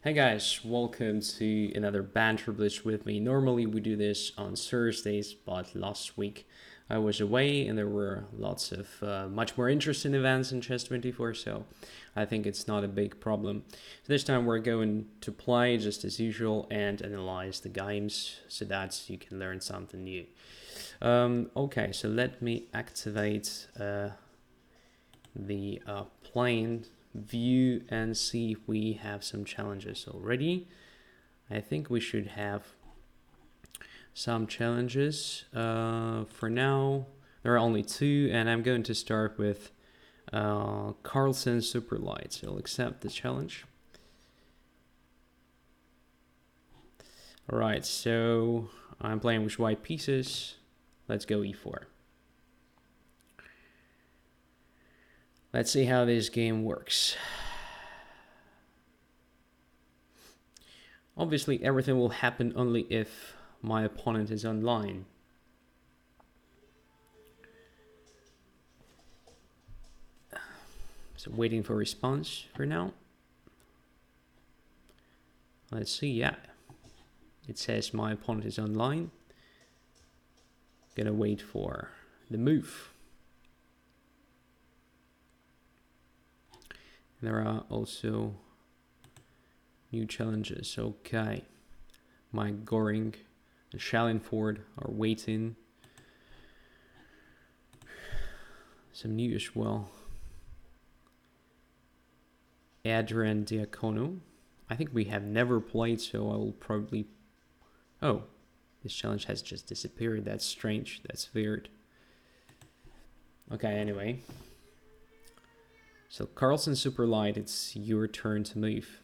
Hey guys, welcome to another Banter Blitz with me. Normally we do this on Thursdays, but last week I was away and there were lots of much more interesting events in Chess 24, so I think it's not a big problem. So this time we're going to play just as usual and analyze the games so that you can learn something new. Okay, so let me activate the playing view and see if we have some challenges already. I think we should have some challenges. For now, there are only two, and I'm going to start with Carlsen Super Light. So I'll accept the challenge. Alright, so I'm playing with white pieces. Let's go e4. Let's see how this game works. Obviously, everything will happen only if my opponent is online. So waiting for response for now. Let's see, yeah. It says my opponent is online. Gonna wait for the move. There are also new challenges. Okay. My Goring and Shaolin Ford are waiting. Some new as well. Adrian Diacono. I think we have never played, so I will probably... Oh, this challenge has just disappeared. That's strange. That's weird. Okay, anyway. So Carlsen Super Light, it's your turn to move.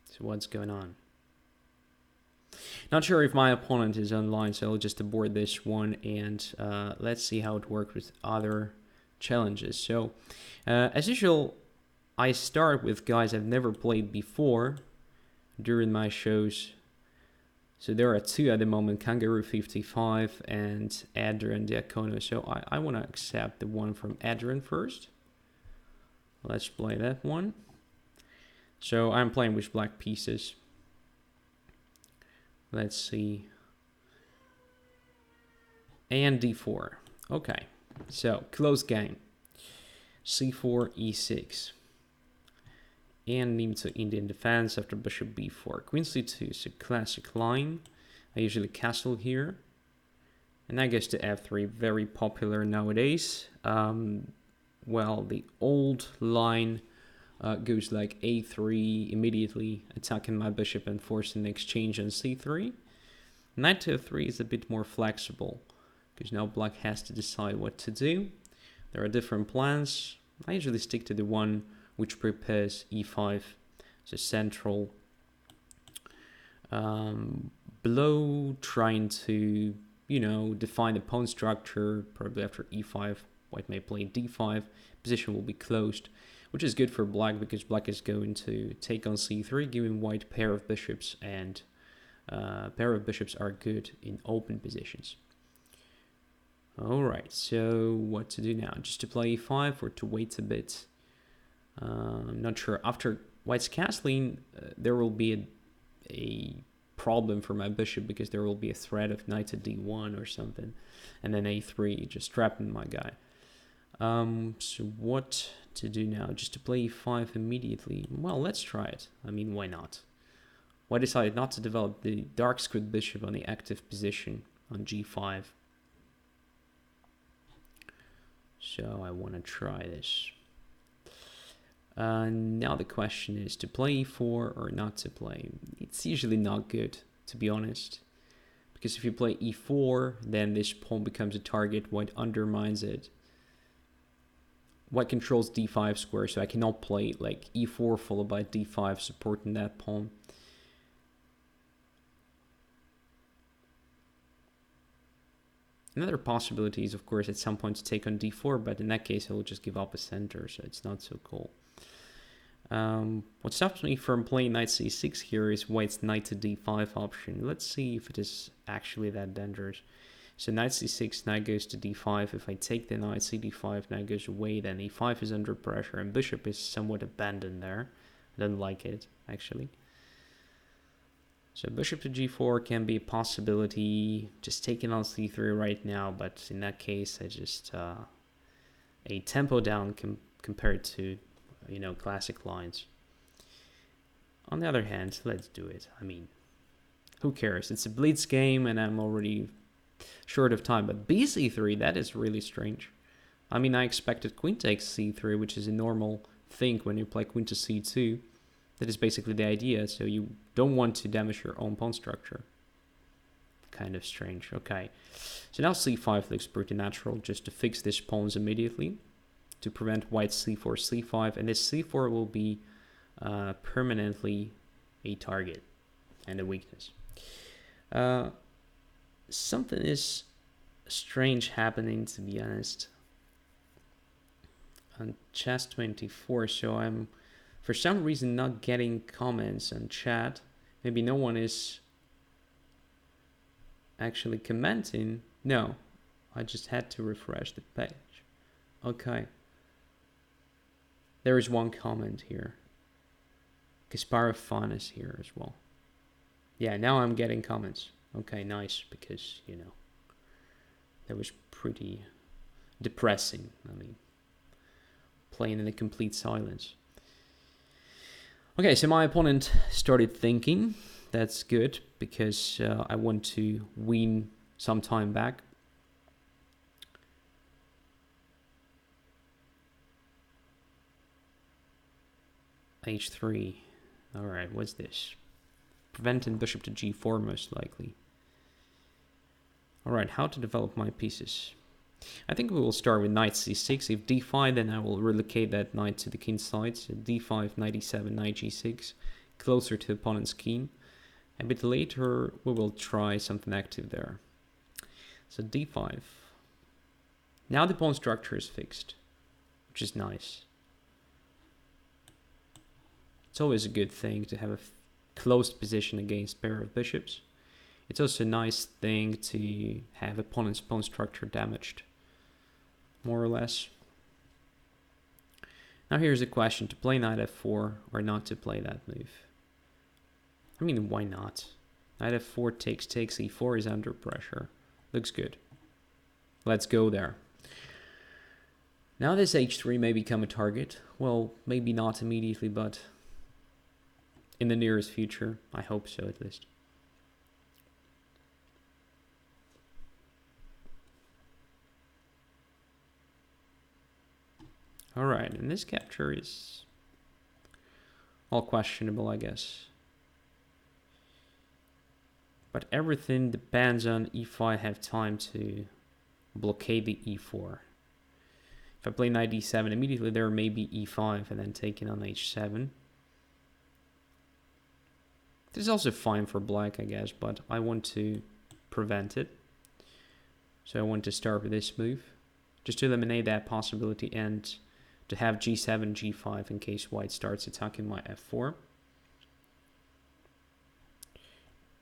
So what's going on? Not sure if my opponent is online, so I'll just abort this one and let's see how it works with other challenges. So as usual, I start with guys I've never played before during my shows. So there are two at the moment, Kangaroo 55 and Adrian Diacono. So I want to accept the one from Adrian first. Let's play that one. So I'm playing with black pieces. Let's see. And d4. Okay, so close game. c4, e6. And need to Indian defense after bishop b4. Queen c2 is a classic line. I usually castle here. And I guess to f3, very popular nowadays. Well, the old line goes like a3, immediately attacking my bishop and forcing an exchange on c3. Knight to f3 is a bit more flexible, because now black has to decide what to do. There are different plans. I usually stick to the one which prepares e5, so central blow, trying to, define the pawn structure. Probably after e5, white may play d5, position will be closed, which is good for black because black is going to take on c3, giving white pair of bishops, and pair of bishops are good in open positions. Alright, so what to do now? Just to play e5 or to wait a bit? I'm not sure. After white's castling, there will be a problem for my bishop because there will be a threat of knight to d1 or something, and then a3, just trapping my guy. So what to do now? Just to play e5 immediately? Well, let's try it. I mean, why not? Why decided not to develop the dark squid bishop on the active position on g5? So I want to try this. Now the question is to play e4 or not to play. It's usually not good, to be honest, because if you play e4, then this pawn becomes a target. White undermines it. White controls d5 square, so I cannot play like e4 followed by d5 supporting that pawn. Another possibility is, of course, at some point to take on d4, but in that case I will just give up a center, so it's not so cool. What stops me from playing knight c6 here is white's knight to d5 option. Let's see if it is actually that dangerous. So knight c6, knight goes to d5. If I take the knight, cd5, knight goes away, then e5 is under pressure, and bishop is somewhat abandoned there. I don't like it, actually. So bishop to g4 can be a possibility, just taking on c3 right now, but in that case, I just a tempo down compared to, you know, classic lines. On the other hand, let's do it. I mean, who cares? It's a blitz game, and I'm already short of time. But bc3, that is really strange. I mean, I expected queen takes c3, which is a normal thing when you play queen to c2. That is basically the idea, so you don't want to damage your own pawn structure. Kind of strange. Okay, so now c5 looks pretty natural, just to fix these pawns immediately, to prevent white c4, c5, and this c4 will be permanently a target and a weakness. Something is strange happening, to be honest, on chess24, so I'm for some reason not getting comments on chat. Maybe no one is actually commenting. No, I just had to refresh the page. Okay, there is one comment here. Kasparov Fan is here as well. Yeah, now I'm getting comments. Okay, nice, because, you know, that was pretty depressing. I mean, playing in a complete silence. Okay, so my opponent started thinking. That's good, because I want to win some time back. h3. Alright, what's this? Preventing bishop to g4, most likely. Alright, how to develop my pieces. I think we will start with knight c6. If d5, then I will relocate that knight to the king's side. So d5, knight e7, knight g6, closer to the opponent's king. A bit later, we will try something active there. So d5. Now the pawn structure is fixed, which is nice. It's always a good thing to have a closed position against a pair of bishops. It's also a nice thing to have opponent's pawn structure damaged, more or less. Now here's a question, to play knight f4 or not to play that move. I mean, why not? Knight f4 takes e4 is under pressure. Looks good. Let's go there. Now this h3 may become a target. Well, maybe not immediately, but in the nearest future. I hope so, at least. Alright, and this capture is all questionable, I guess. But everything depends on if I have time to blockade the e4. If I play knight d7, immediately there may be e5 and then taking on h7. This is also fine for black, I guess, but I want to prevent it. So I want to start with this move, just to eliminate that possibility and to have g7, g5 in case white starts attacking my f4.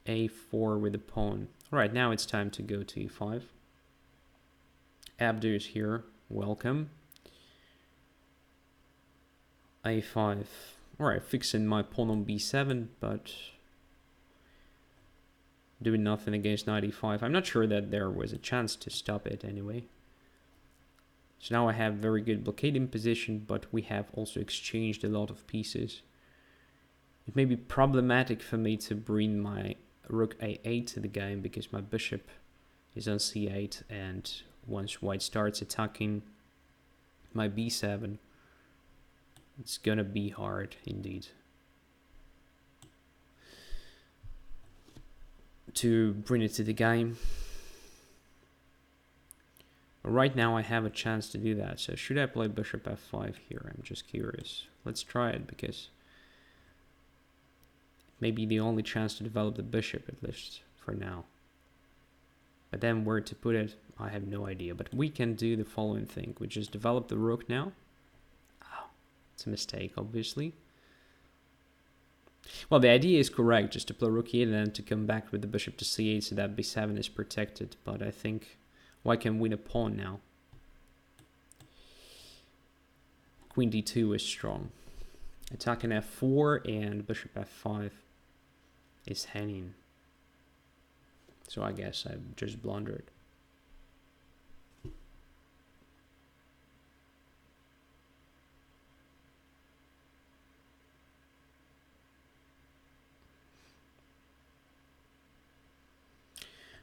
a4 with the pawn. Alright, now it's time to go to e5. Abdu is here. Welcome. a5. Alright, fixing my pawn on b7, but doing nothing against knight e5. I'm not sure that there was a chance to stop it anyway. So now I have very good blockading position, but we have also exchanged a lot of pieces. It may be problematic for me to bring my rook a8 to the game because my bishop is on c8, and once white starts attacking my b7, it's gonna be hard indeed to bring it to the game. Right now I have a chance to do that, so should I play bishop f5 here? I'm just curious. Let's try it, because it may be the only chance to develop the bishop, at least for now. But then where to put it, I have no idea. But we can do the following thing, which is develop the rook now. Oh, it's a mistake, obviously. Well, the idea is correct, just to play rook e8 and then to come back with the bishop to c8 so that b7 is protected. But I think white can win a pawn now. Queen d2 is strong. Attacking f4 and bishop f5 is hanging. So I guess I just blundered.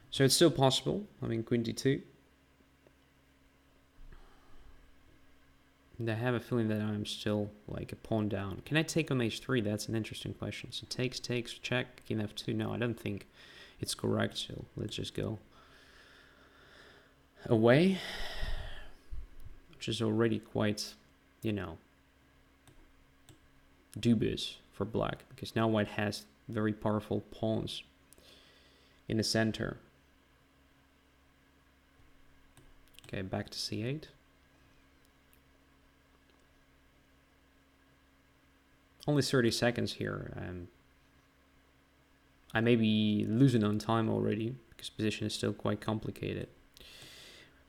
So it's still possible. I mean, queen d2. And I have a feeling that I'm still like a pawn down. Can I take on h3? That's an interesting question. So takes, check, king f2. No, I don't think it's correct. So let's just go away, which is already quite, you know, dubious for black, because now white has very powerful pawns in the center. Okay, back to c8. Only 30 seconds here. I may be losing on time already because position is still quite complicated.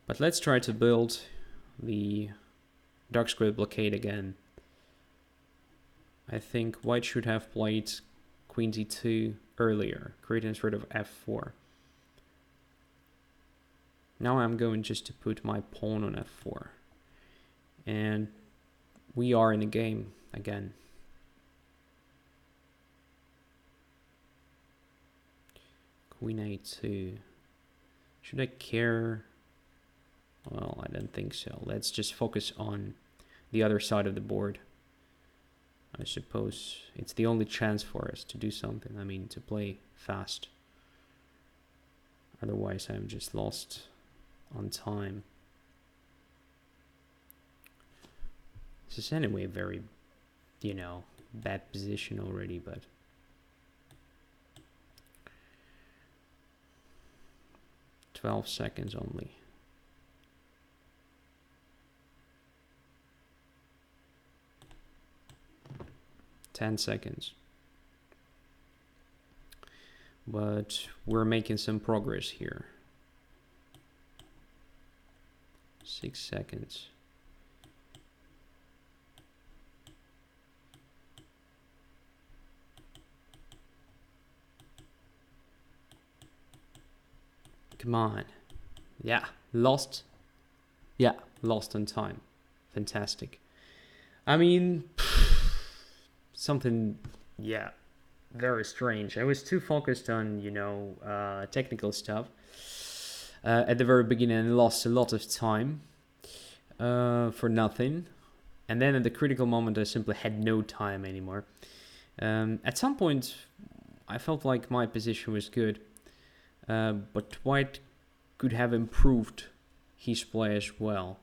But let's try to build the dark square blockade again. I think white should have played queen d2 earlier, creating sort of f4. Now I'm going just to put my pawn on f4. And we are in the game again. Queen a2. Should I care? Well, I don't think so. Let's just focus on the other side of the board. I suppose it's the only chance for us to do something. I mean, to play fast. Otherwise, I'm just lost on time. This is anyway a very, you know, bad position already, but 12 seconds only. Ten seconds. But we're making some progress here. 6 seconds. Come on. Yeah, lost. Yeah, lost on time. Fantastic. I mean, something, yeah, very strange. I was too focused on, you know, technical stuff at the very beginning and lost a lot of time for nothing. And then at the critical moment, I simply had no time anymore. At some point, I felt like my position was good. But white could have improved his play as well.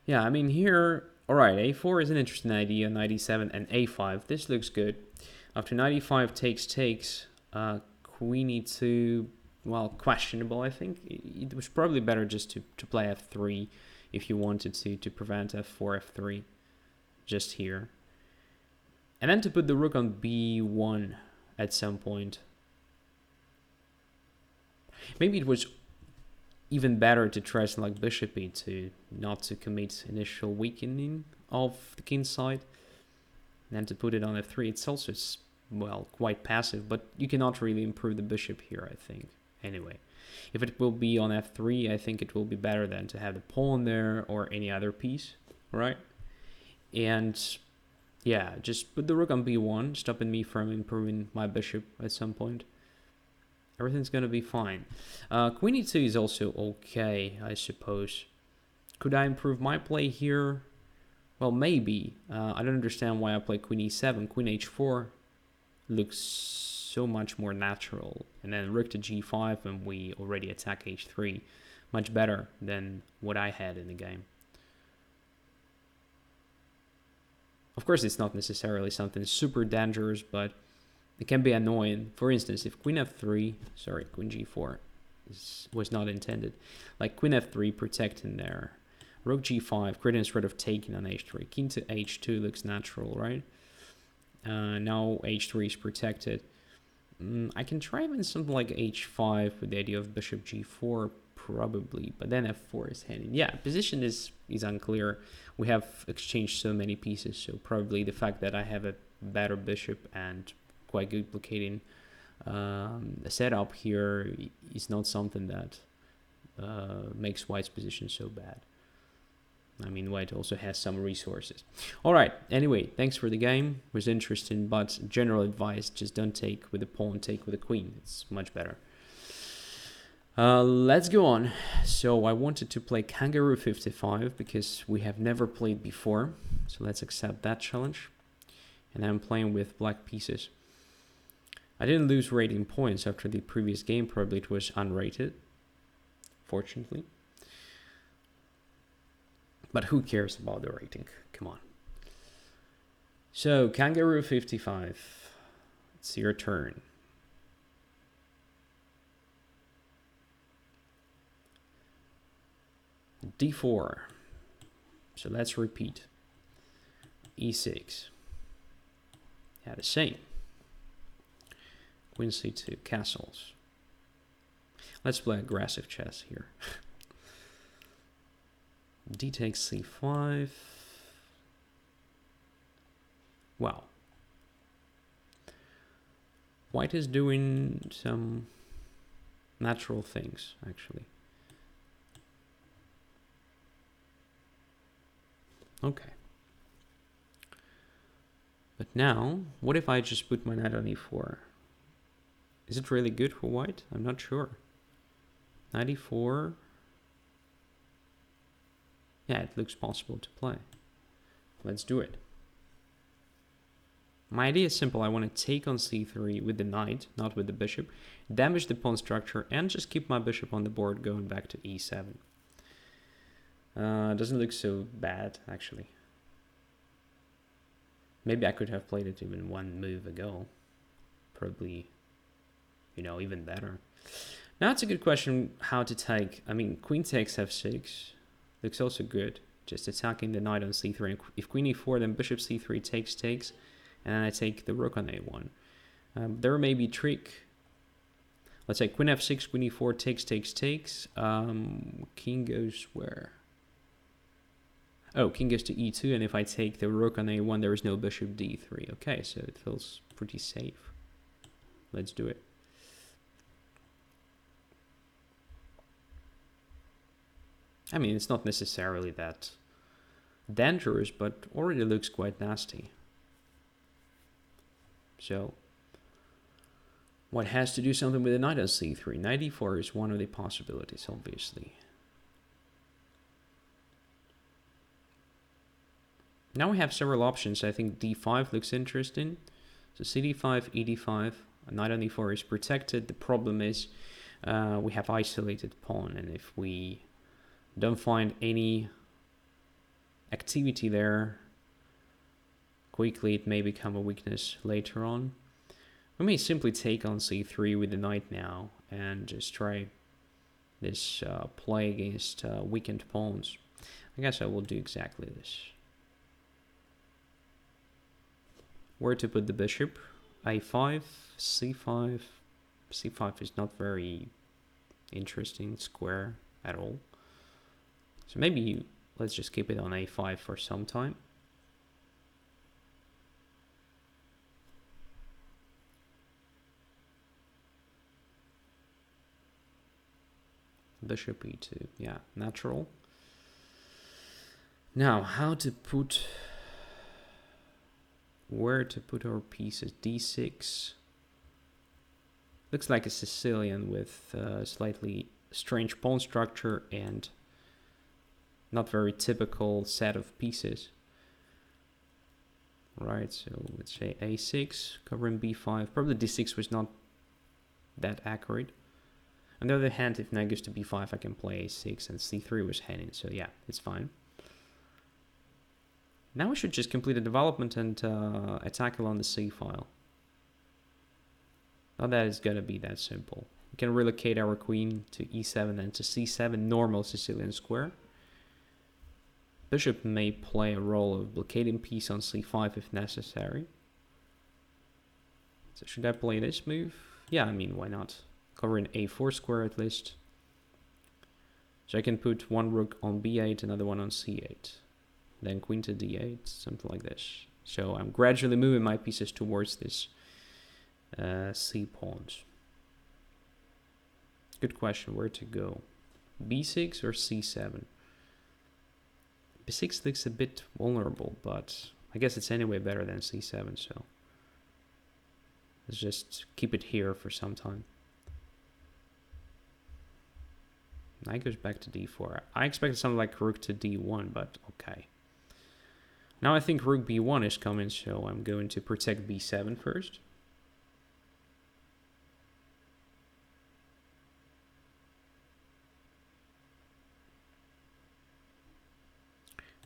Yeah, I mean here, alright, a4 is an interesting idea, knight e7 and a5. This looks good. After knight e5 takes, queen e2, well, questionable, I think. It was probably better just to play f3 if you wanted to prevent f4, f3, just here. And then to put the rook on b1 at some point. Maybe it was even better to try something like bishop e2, not to commit initial weakening of the king side. And then to put it on f3, it's also, well, quite passive, but you cannot really improve the bishop here, I think. Anyway, if it will be on f3, I think it will be better than to have the pawn there or any other piece, right? And yeah, just put the rook on b1, stopping me from improving my bishop at some point. Everything's going to be fine. Queen e2 is also okay, I suppose. Could I improve my play here? Well, maybe. I don't understand why I play queen e7. Queen h4 looks so much more natural. And then rook to g5 and we already attack h3. Much better than what I had in the game. Of course, it's not necessarily something super dangerous, but it can be annoying. For instance, if queen f3, sorry, queen g4 was not intended. Like queen f3 protecting there, Rook g5, credence threat of taking on h3. King to h2 looks natural, right? Now h3 is protected. I can try even something like h5 with the idea of bishop g4, probably, but then f4 is handing. Yeah, position is unclear. We have exchanged so many pieces, so probably the fact that I have a better bishop and quite good blockading setup here is not something that makes White's position so bad. I mean, White also has some resources. All right. Anyway, thanks for the game. It was interesting, but general advice, just don't take with the pawn, take with the queen. It's much better. Let's go on. So I wanted to play Kangaroo 55 because we have never played before. So let's accept that challenge. And I'm playing with black pieces. I didn't lose rating points after the previous game. Probably it was unrated, fortunately. But who cares about the rating? Come on. So, Kangaroo 55. It's your turn. D4. So let's repeat. E6. Yeah, the same. Queen C2, castles. Let's play aggressive chess here. D takes C5. Wow. White is doing some natural things, actually. Okay. But now, what if I just put my knight on e4? Is it really good for white? I'm not sure. Knight e4. Yeah, it looks possible to play. Let's do it. My idea is simple. I want to take on c3 with the knight, not with the bishop, damage the pawn structure, and just keep my bishop on the board going back to e7. Doesn't look so bad, actually. Maybe I could have played it even one move ago. Probably, you know, even better. Now it's a good question how to take. I mean, queen takes f6. Looks also good. Just attacking the knight on c3. If queen e4, then bishop c3 takes. And then I take the rook on a1. There may be trick. Let's say queen f6, queen e4, takes. King goes where? Oh, king goes to e2, and if I take the rook on a1, there is no bishop d3. Okay, so it feels pretty safe. Let's do it. I mean, it's not necessarily that dangerous, but already looks quite nasty. So, White has to do something with the knight on c3. Knight e4 is one of the possibilities, obviously. Now we have several options. I think d5 looks interesting. So cd5, ed5, knight on e4 is protected. The problem is we have isolated pawn, and if we don't find any activity there quickly, it may become a weakness later on. We may simply take on c3 with the knight now and just try this play against weakened pawns. I guess I will do exactly this. Where to put the bishop? a5, c5. c5 is not very interesting square at all. So maybe let's just keep it on a5 for some time. Bishop e2, yeah, natural. Now, where to put our pieces? d6. Looks like a Sicilian with a slightly strange pawn structure and not very typical set of pieces. Right, so let's say a6, covering b5. Probably d6 was not that accurate. On the other hand, if knight goes to b5, I can play a6, and c3 was hanging, so yeah, it's fine. Now we should just complete the development and attack along the c file. Not that it's gonna be that simple. We can relocate our queen to e7 and to c7, normal Sicilian square. Bishop may play a role of blockading piece on c5 if necessary. So should I play this move? Yeah, I mean, why not? Covering a4 square at least. So I can put one rook on b8, another one on c8. Then queen to d8, something like this. So I'm gradually moving my pieces towards this c pawns. Good question, where to go? b6 or c7? b6 looks a bit vulnerable, but I guess it's anyway better than c7, so let's just keep it here for some time. Knight goes back to d4. I expected something like rook to d1, but okay. Now I think rook b1 is coming, so I'm going to protect b7 first.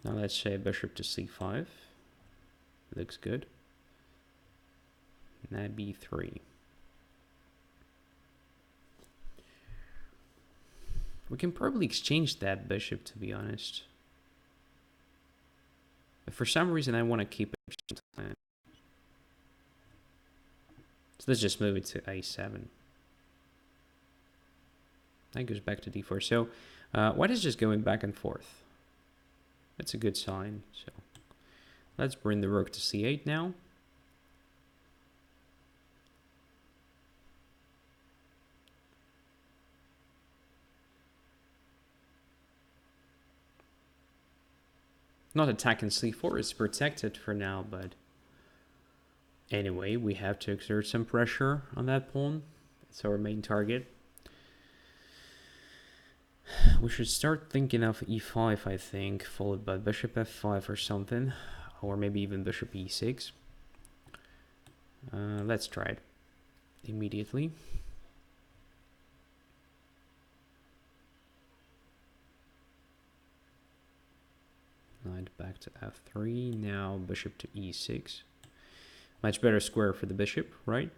Now let's say bishop to c5. Looks good. Knight b3. We can probably exchange that bishop, to be honest. But for some reason I want to keep it. So let's just move it to a7. That goes back to d4. So white is just going back and forth. That's a good sign. So let's bring the rook to c8 now. Not attacking c4, it's protected for now, but anyway, we have to exert some pressure on that pawn. It's our main target. We should start thinking of e5, I think, followed by bishop f5 or something, or maybe even bishop e6. Let's try it immediately. Knight back to f3, now bishop to e6. Much better square for the bishop, right?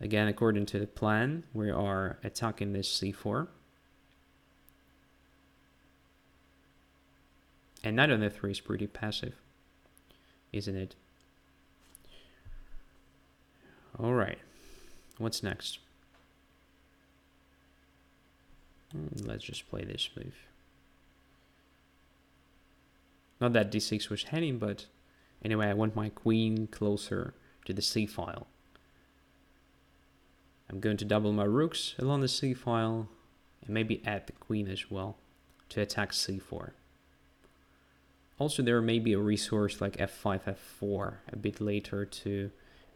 Again, according to the plan, we are attacking this c4. And knight on f3 is pretty passive, isn't it? Alright, what's next? Let's just play this move. Not that d6 was handy, but anyway, I want my queen closer to the c file. I'm going to double my rooks along the c file and maybe add the queen as well to attack c4. Also, there may be a resource like f5, f4 a bit later to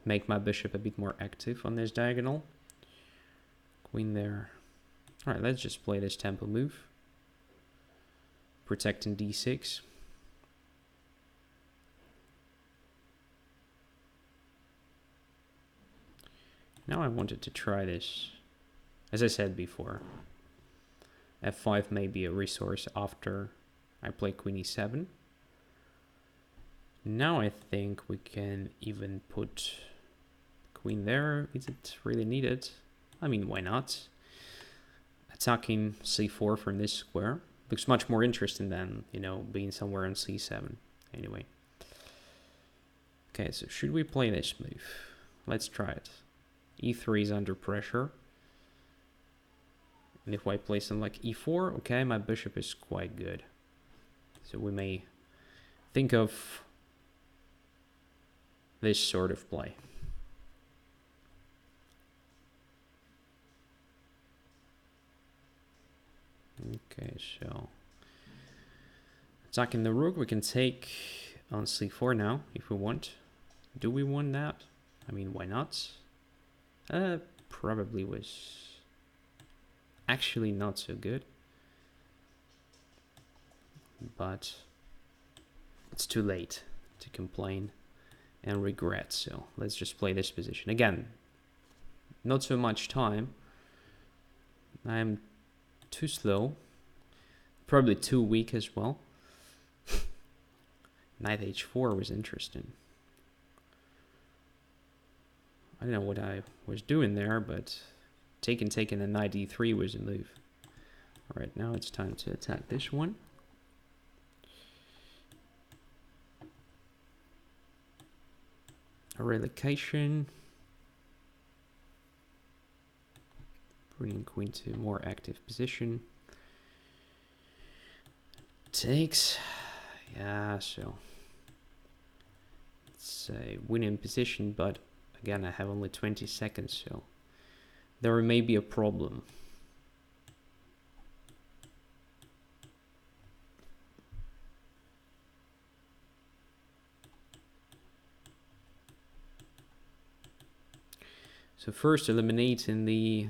make my bishop a bit more active on this diagonal. Queen there. Alright, let's just play this tempo move. Protecting d6. Now I wanted to try this. As I said before, f5 may be a resource after I play queen e7. Now I think we can even put queen there. Is it really needed? I mean, why not? Attacking c4 from this square looks much more interesting than, you know, being somewhere on c7. Anyway. Okay, so should we play this move? Let's try it. e3 is under pressure. And if white plays something like e4, okay, my bishop is quite good. So we may think of this sort of play. Okay, so attacking the rook, we can take on c4 now if we want. Do we want that? I mean, why not? Probably was actually not so good, but it's too late to complain and regret, so let's just play this position. Again, not so much time. I'm too slow, probably too weak as well. Knight h4 was interesting. I don't know what I was doing there, but taking a knight e3 was a move. Alright, now it's time to attack this one. A relocation. Bringing queen to a more active position. Takes. Yeah, so it's a winning position, but again, I have only 20 seconds, so there may be a problem. So first, eliminating the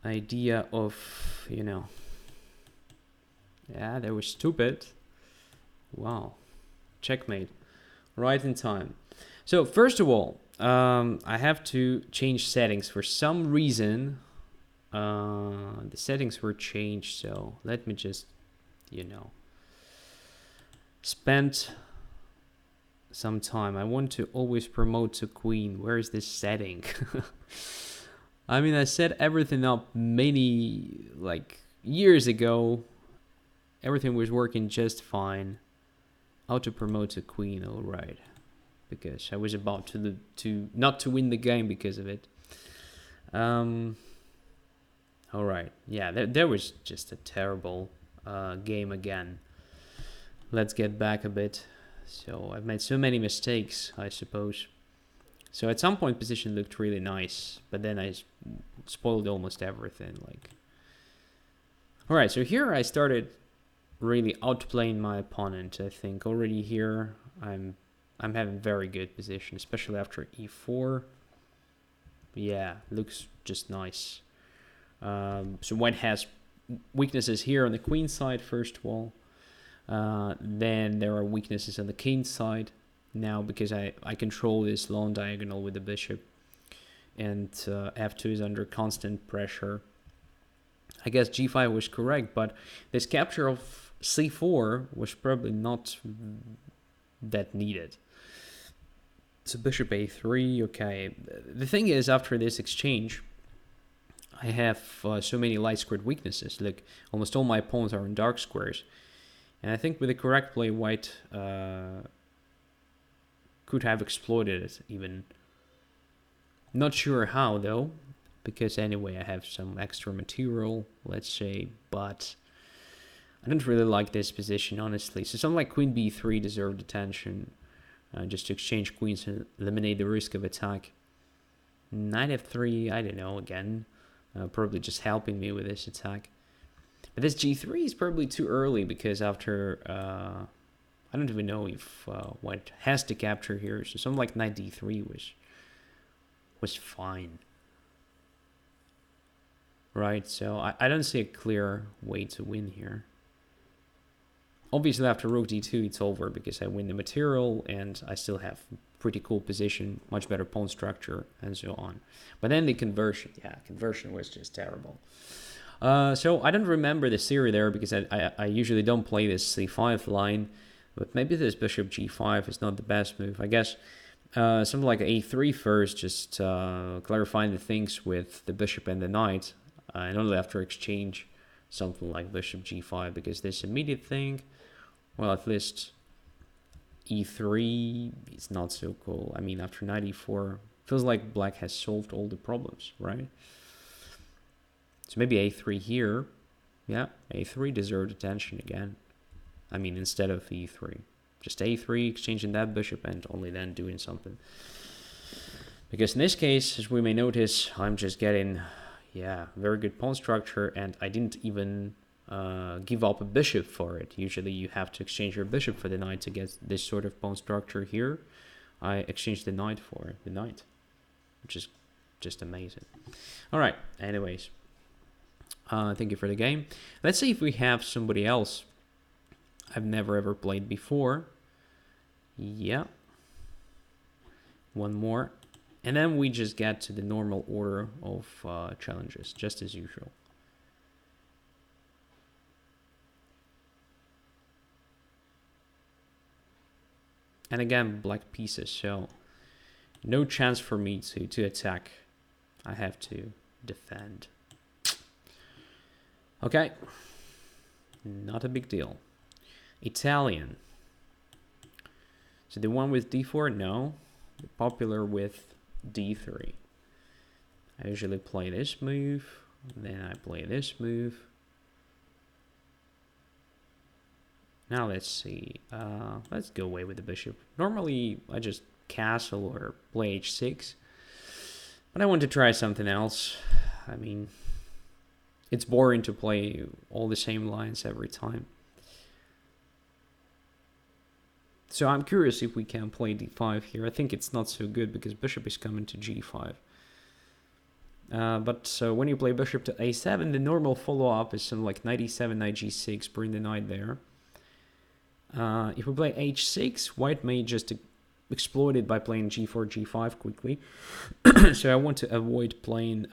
idea of, you know, yeah, that was stupid. Wow, checkmate, right in time. So first of all, I have to change settings. For some reason, the settings were changed. So let me just, you know, spend some time. I want to always promote to queen. Where is this setting? I mean, I set everything up many, like, years ago. Everything was working just fine. How to promote to queen, all right. Because I was about to not to win the game because of it. All right, yeah, there was just a terrible game again. Let's get back a bit. So I've made so many mistakes, I suppose. So at some point, position looked really nice, but then I spoiled almost everything. Like, all right, so here I started really outplaying my opponent. I think already here I'm having very good position, especially after e4. Yeah, looks just nice. So white has weaknesses here on the queen side, first of all. Then there are weaknesses on the king side now because I control this long diagonal with the bishop, and f2 is under constant pressure. I guess g5 was correct, but this capture of c4 was probably not that needed. So bishop a3, okay. The thing is, after this exchange, I have so many light squared weaknesses. Like, almost all my pawns are in dark squares. And I think with the correct play, white could have exploited it even. Not sure how, though, because anyway, I have some extra material, let's say, but I don't really like this position, honestly. So something like queen b3 deserved attention, just to exchange queens and eliminate the risk of attack. Knight f3, I don't know, again, probably just helping me with this attack. But this g3 is probably too early, because after, I don't even know if white has to capture here. So something like knight d3 was fine. Right, so I don't see a clear way to win here. Obviously after rook d2 it's over, because I win the material and I still have pretty cool position, much better pawn structure, and so on. But then the conversion, yeah, conversion was just terrible. So I don't remember the theory there, because I usually don't play this c5 line, but maybe this bishop g5 is not the best move. I guess something like a3 first, just clarifying the things with the bishop and the knight, and only after exchange something like bishop g5, because this immediate thing, well, at least e3 is not so cool. I mean, after knight e4, feels like black has solved all the problems, right? So maybe a3 here. Yeah, a3 deserved attention again. I mean, instead of e3. Just a3, exchanging that bishop, and only then doing something. Because in this case, as we may notice, I'm just getting, yeah, very good pawn structure, and I didn't even give up a bishop for it. Usually you have to exchange your bishop for the knight to get this sort of pawn structure here. I exchanged the knight for the knight, which is just amazing. All right, anyways. Thank you for the game. Let's see if we have somebody else I've never ever played before. Yeah. One more. And then we just get to the normal order of challenges, just as usual. And again, black pieces, so no chance for me to attack. I have to defend. Okay, not a big deal. Italian. So the one with d4, no. Popular with d3. I usually play this move, then I play this move. Now let's see. Let's go away with the bishop. Normally I just castle or play h6, but I want to try something else. I mean, it's boring to play all the same lines every time. So I'm curious if we can play d5 here. I think it's not so good because bishop is coming to g5. But so when you play bishop to a7, the normal follow-up is something like knight e7, knight g6, bring the knight there. If we play h6, white may just exploit it by playing g4, g5 quickly. So I want to avoid playing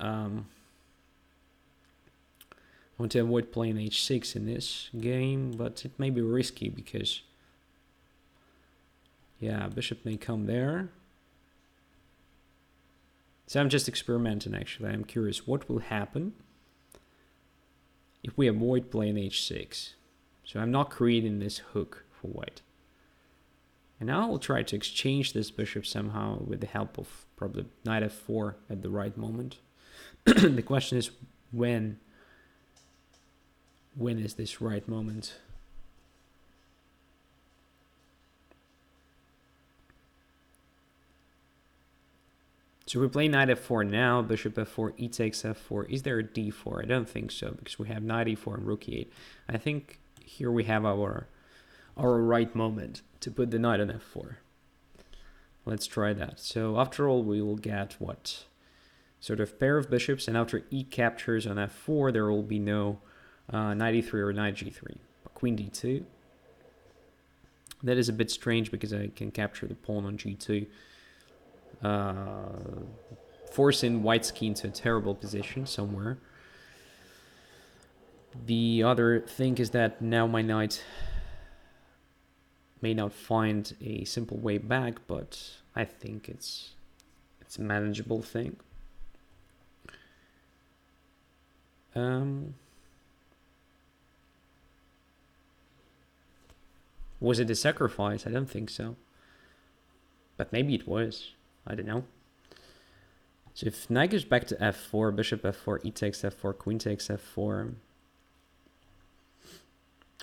h6 in this game, but it may be risky because, yeah, bishop may come there. So I'm just experimenting, actually. I'm curious what will happen if we avoid playing h6. So I'm not creating this hook for white. And now I'll try to exchange this bishop somehow with the help of probably knight f4 at the right moment. The question is when is this right moment? So we play knight f4 now, bishop f4, e takes f4. Is there a d4? I don't think so, because we have knight e4 and rook e8. I think here we have our right moment to put the knight on f4. Let's try that. So after all, we will get what? Sort of pair of bishops, and after e captures on f4, there will be no knight e3 or knight g3. But queen d2. That is a bit strange because I can capture the pawn on g2. Forcing white's key into a terrible position somewhere. The other thing is that now my knight may not find a simple way back, but I think it's a manageable thing. Was it a sacrifice? I don't think so. But maybe it was. I don't know. So if knight goes back to f4, bishop f4, e takes f4, queen takes f4.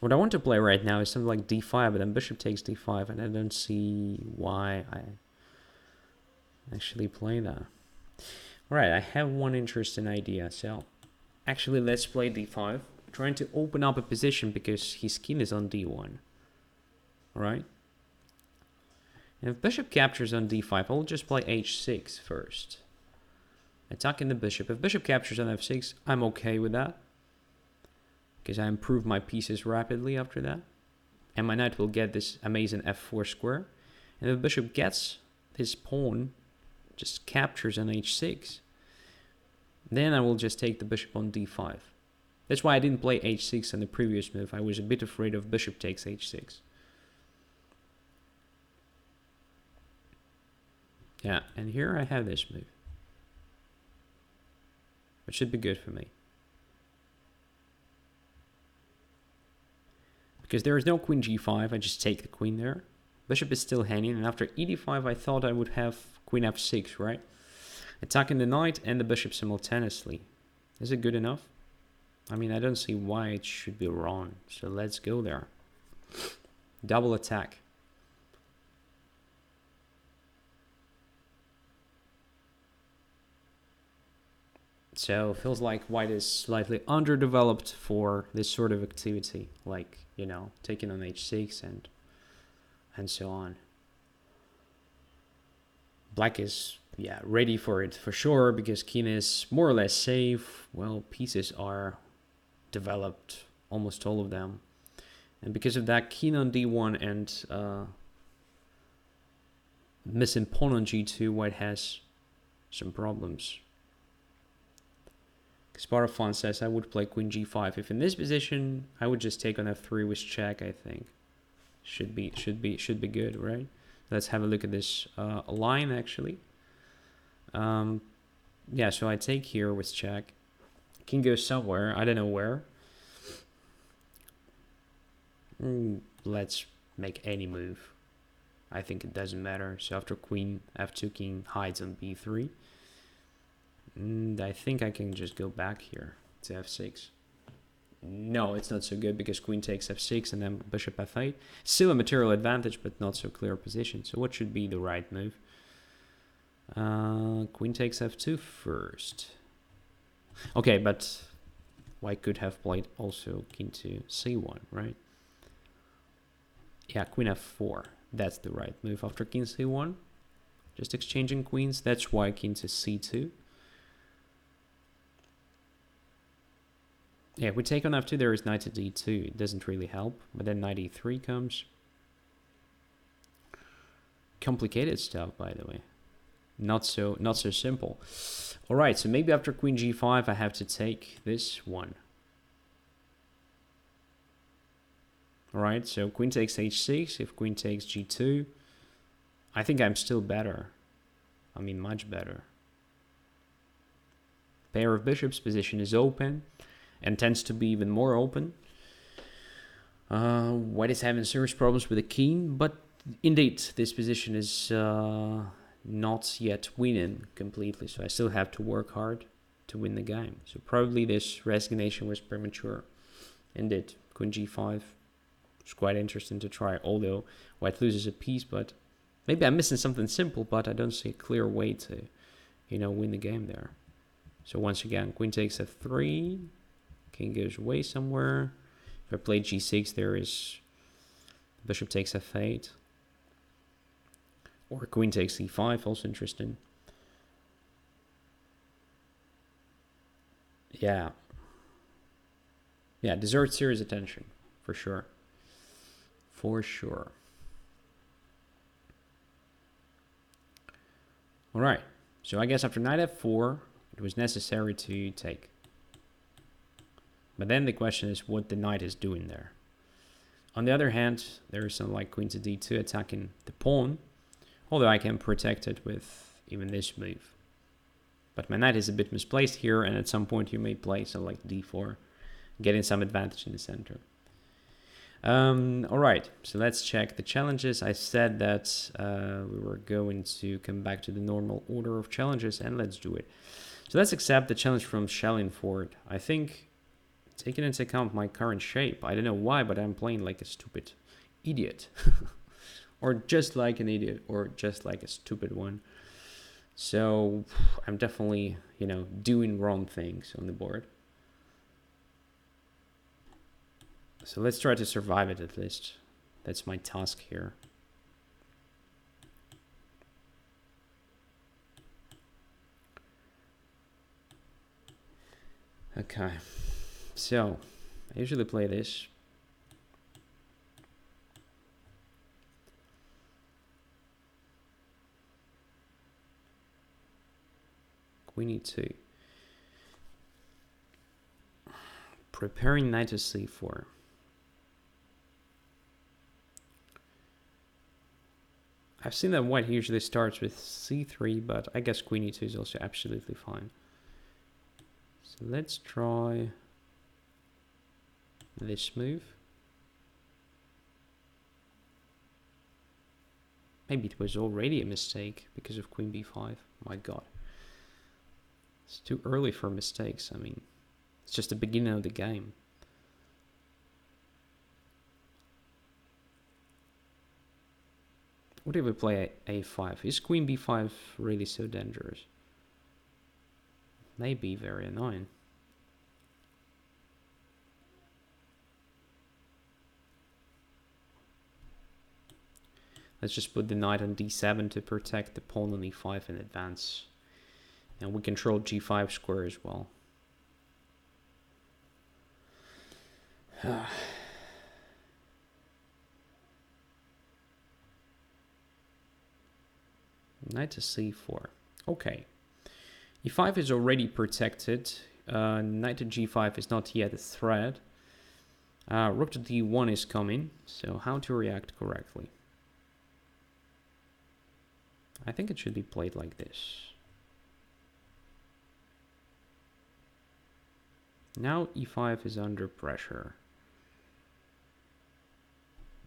What I want to play right now is something like d5, but then bishop takes d5, and I don't see why I actually play that. Alright, I have one interesting idea. So actually let's play d5. I'm trying to open up a position because his king is on d1. Alright? And if bishop captures on d5, I'll just play h6 first. Attacking the bishop. If bishop captures on f6, I'm okay with that, because I improve my pieces rapidly after that. And my knight will get this amazing f4 square. And if bishop gets his pawn, just captures on h6, then I will just take the bishop on d5. That's why I didn't play h6 on the previous move. I was a bit afraid of bishop takes h6. Yeah, and here I have this move. It should be good for me. Because there is no queen g5, I just take the queen there. Bishop is still hanging, and after e d5 I thought I would have queen f6, right? Attacking the knight and the bishop simultaneously. Is it good enough? I mean, I don't see why it should be wrong. So let's go there. Double attack. So feels like white is slightly underdeveloped for this sort of activity, like, you know, taking on h6 and so on. Black is, yeah, ready for it for sure, because king is more or less safe. Well, pieces are developed, almost all of them. And because of that, king on d1 and missing pawn on g2, white has some problems. Kasparov says I would play queen g5. If in this position, I would just take on f3 with check, I think. Should be good, right? Let's have a look at this line, actually. Yeah, so I take here with check. King goes somewhere, I don't know where. Let's make any move. I think it doesn't matter. So after queen f2, king hides on b3. And I think I can just go back here to f6. No, it's not so good because queen takes f6 and then bishop f8. Still a material advantage, but not so clear position. So what should be the right move? Queen takes f2 first. Okay, but white could have played also king to c1, right? Yeah, queen f4. That's the right move after king c1. Just exchanging queens. That's why king to c2. Yeah, if we take on f2, there is knight to d2. It doesn't really help. But then knight e3 comes. Complicated stuff, by the way. Not so simple. All right, so maybe after queen g5, I have to take this one. All right, so queen takes h6. If queen takes g2, I think I'm still better. I mean, much better. Pair of bishops position is open and tends to be even more open. White is having serious problems with the king, but indeed, this position is not yet winning completely, so I still have to work hard to win the game. So probably this resignation was premature. Indeed, queen g5 is quite interesting to try, although white loses a piece, but maybe I'm missing something simple, but I don't see a clear way to, win the game there. So once again, queen takes f3, king goes away somewhere. If I play g6, there is bishop takes f8. Or queen takes e5, also interesting. Yeah. Yeah, deserves serious attention, for sure. For sure. All right. So I guess after knight f4, it was necessary to take. But then the question is what the knight is doing there. On the other hand, there is something like queen to d2 attacking the pawn. Although I can protect it with even this move. But my knight is a bit misplaced here, and at some point you may play something like d4, getting some advantage in the center. All right, so let's check the challenges. I said that we were going to come back to the normal order of challenges, and let's do it. So let's accept the challenge from Shaolin Ford. I think, taking into account my current shape, I don't know why, but I'm playing like a stupid idiot. Or just like an idiot, or just like a stupid one. So I'm definitely, doing wrong things on the board. So let's try to survive it at least. That's my task here. Okay. So I usually play this. Queen e2. Preparing knight to c4. I've seen that white usually starts with c3, but I guess queen e2 is also absolutely fine. So let's try this move. Maybe it was already a mistake because of queen b5. My god. It's too early for mistakes. I mean, it's just the beginning of the game. What if we play a5? Is queen b5 really so dangerous? Maybe very annoying. Let's just put the knight on d7 to protect the pawn on e5 in advance. And we control g5 square as well. Knight to c4. Okay. e5 is already protected. Knight to g5 is not yet a threat. Rook to d1 is coming. So how to react correctly? I think it should be played like this. Now e5 is under pressure.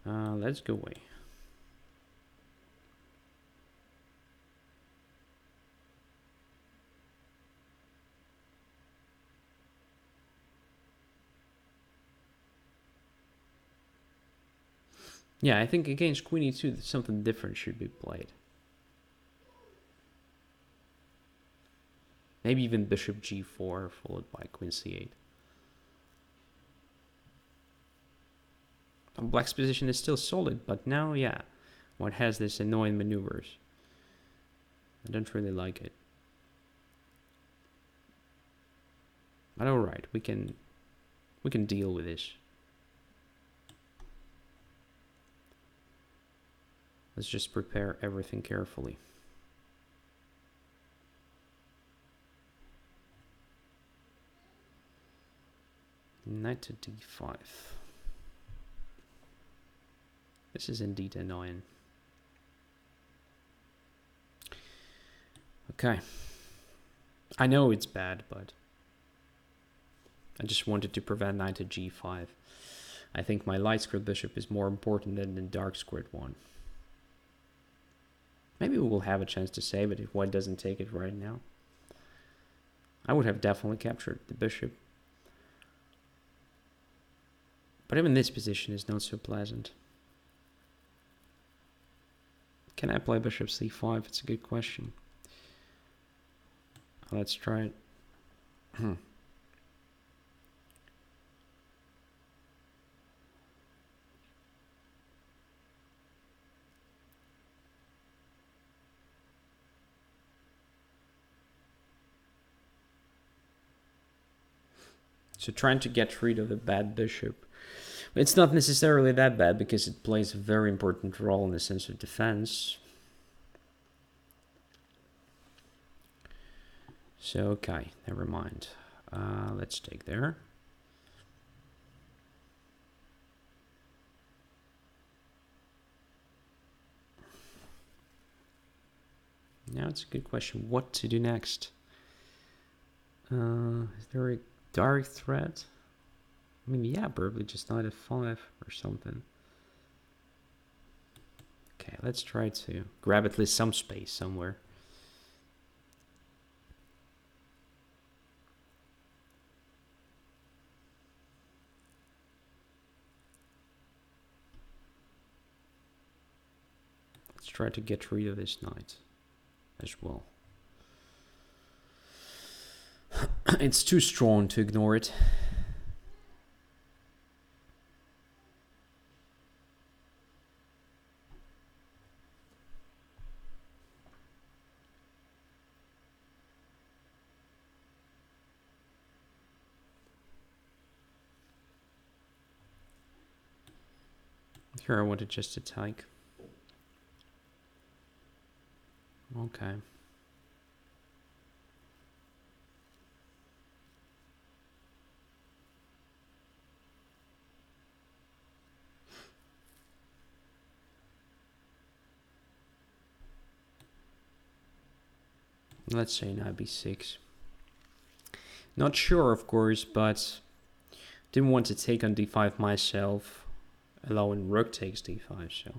Let's go away. Yeah, I think against queen e2, something different should be played. Maybe even bishop g4 followed by queen c8. Black's position is still solid, but now, yeah, white has this annoying maneuvers. I don't really like it. But alright, we can deal with this. Let's just prepare everything carefully. Knight to d5. This is indeed annoying. Okay. I know it's bad, but I just wanted to prevent knight to g5. I think my light squared bishop is more important than the dark squared one. Maybe we will have a chance to save it if white doesn't take it right now. I would have definitely captured the bishop. But even this position is not so pleasant. Can I play bishop c5? It's a good question. Let's try it. So trying to get rid of the bad bishop. It's not necessarily that bad because it plays a very important role in the sense of defense. So, okay, never mind. Let's take there. Now it's a good question what to do next. Is there a dark threat? I mean, yeah, probably just knight f5 or something. Okay, let's try to grab at least some space somewhere. Let's try to get rid of this knight as well. It's too strong to ignore it. Here I wanted just to take. Okay. Let's say knight b6. Not sure, of course, but didn't want to take on d5 myself, allowing rook takes d5, so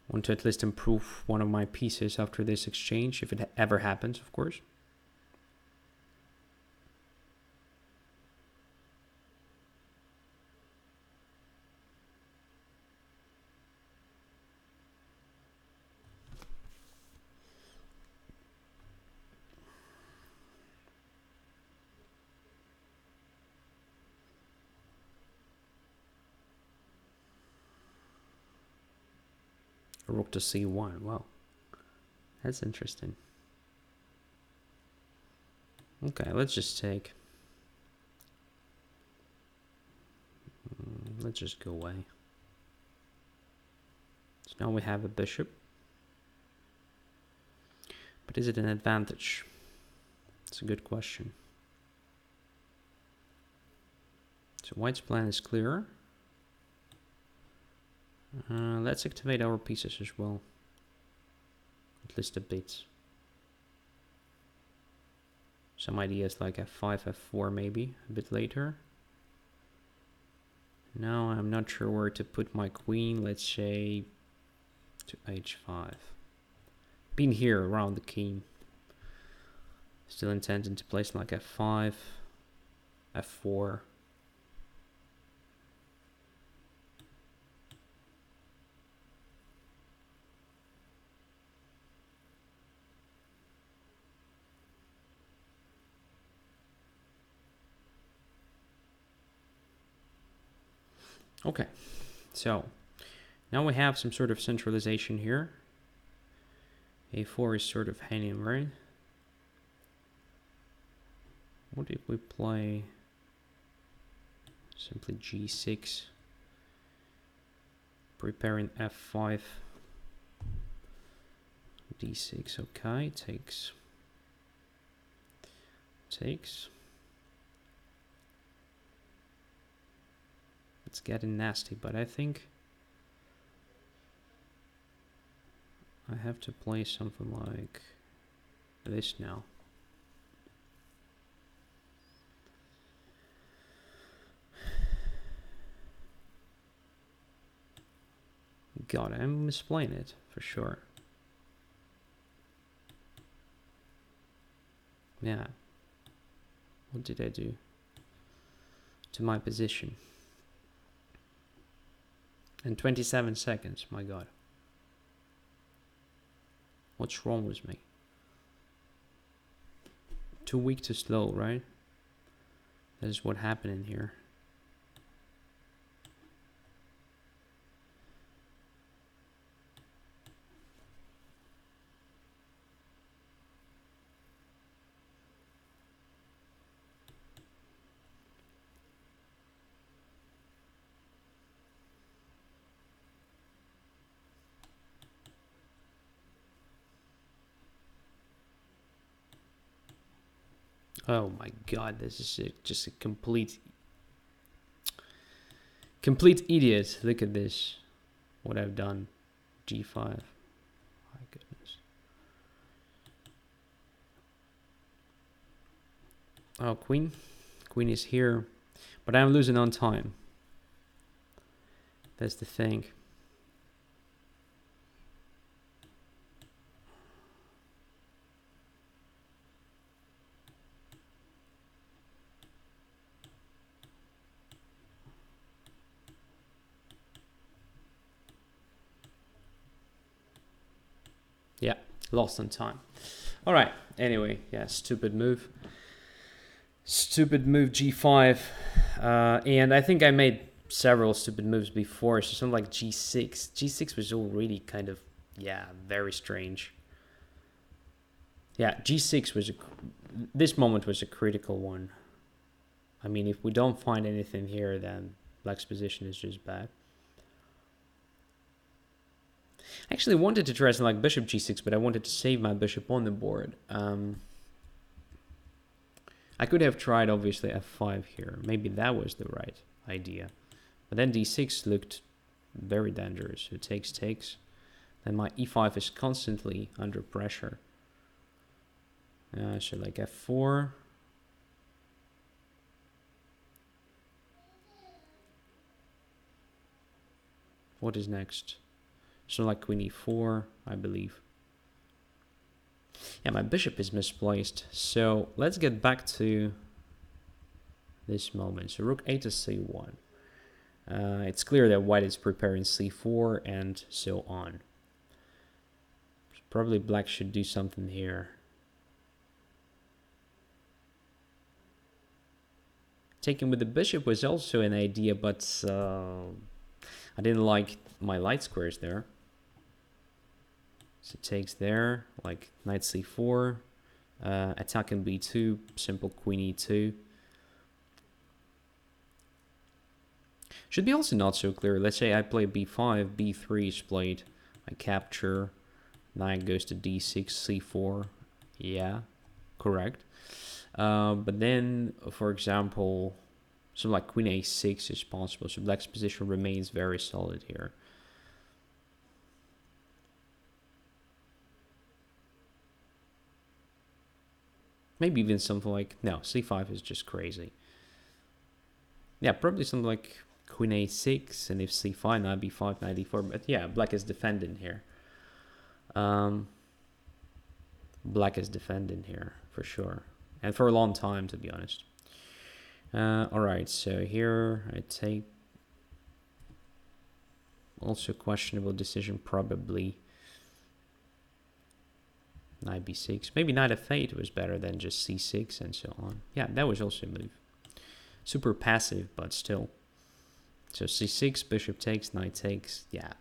want to at least improve one of my pieces after this exchange, if it ever happens, of course. Rook to c1. Wow, that's interesting. Okay, let's just take. Let's just go away. So now we have a bishop. But is it an advantage? It's a good question. So white's plan is clear. Let's activate our pieces as well. At least a bit. Some ideas like f5, f4 maybe, a bit later. Now I'm not sure where to put my queen. Let's say to h5. Been here around the king. Still intending to place like f5, f4. Okay, so now we have some sort of centralization here. A4 is sort of hanging, right? What if we play simply G6, preparing F5, D6, okay, takes. It's getting nasty, but I think I have to play something like this now. God, I'm misplaying it for sure. Yeah. What did I do to my position? In 27 seconds, my God. What's wrong with me? Too weak, too slow, right? That is what happened in here. Oh my God, this is just a complete idiot. Look at this. What I've done. G5. My goodness. Oh, queen. Queen is here. But I'm losing on time. That's the thing. Yeah, lost on time. All right. Anyway, yeah, stupid move. Stupid move G5. And I think I made several stupid moves before. So something like G6. G6 was already kind of, yeah, very strange. Yeah, G6 was this moment was a critical one. I mean, if we don't find anything here, then black's position is just bad. I actually wanted to try something like bishop G6, but I wanted to save my bishop on the board. I could have tried, obviously, F5 here. Maybe that was the right idea. But then D6 looked very dangerous. So takes. Then my E5 is constantly under pressure. So like F4. What is next? So like Queen E4, I believe. Yeah, my bishop is misplaced. So let's get back to this moment. So Rook A to C1. It's clear that white is preparing C4 and so on. So probably black should do something here. Taking with the bishop was also an idea, but I didn't like my light squares there. So takes there, like knight c4, attacking b2, simple queen e2. Should be also not so clear. Let's say I play b5, b3 is played. I capture, knight goes to d6, c4. Yeah, correct. But then, for example, something like queen a6 is possible. So black's position remains very solid here. Maybe even something like, no, c5 is just crazy. Yeah, probably something like queen a6, and if c5, knight b5, knight d4. But yeah, black is defending here. Black is defending here, for sure. And for a long time, to be honest. Alright, so here I take... Also questionable decision, probably. Knight b6. Maybe knight f8 was better than just c6 and so on. Yeah, that was also a move. Super passive, but still. So c6, bishop takes, knight takes. Yeah,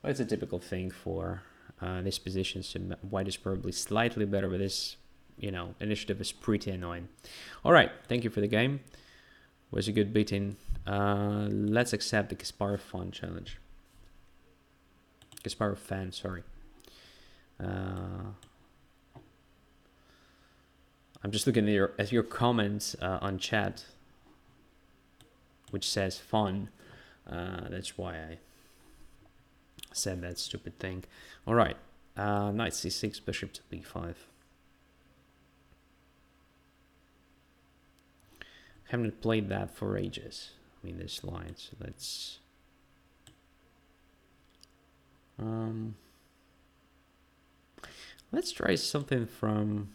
well, it's a typical thing for this position. So white is probably slightly better, but this, you know, initiative is pretty annoying. All right, thank you for the game. Was a good beating. Let's accept the Kasparov fan challenge. Kasparov fan, sorry. I'm just looking at your comments on chat, which says fun. That's why I said that stupid thing. All right, knight c6, bishop to b5. Haven't played that for ages. I mean, this line. So let's try something from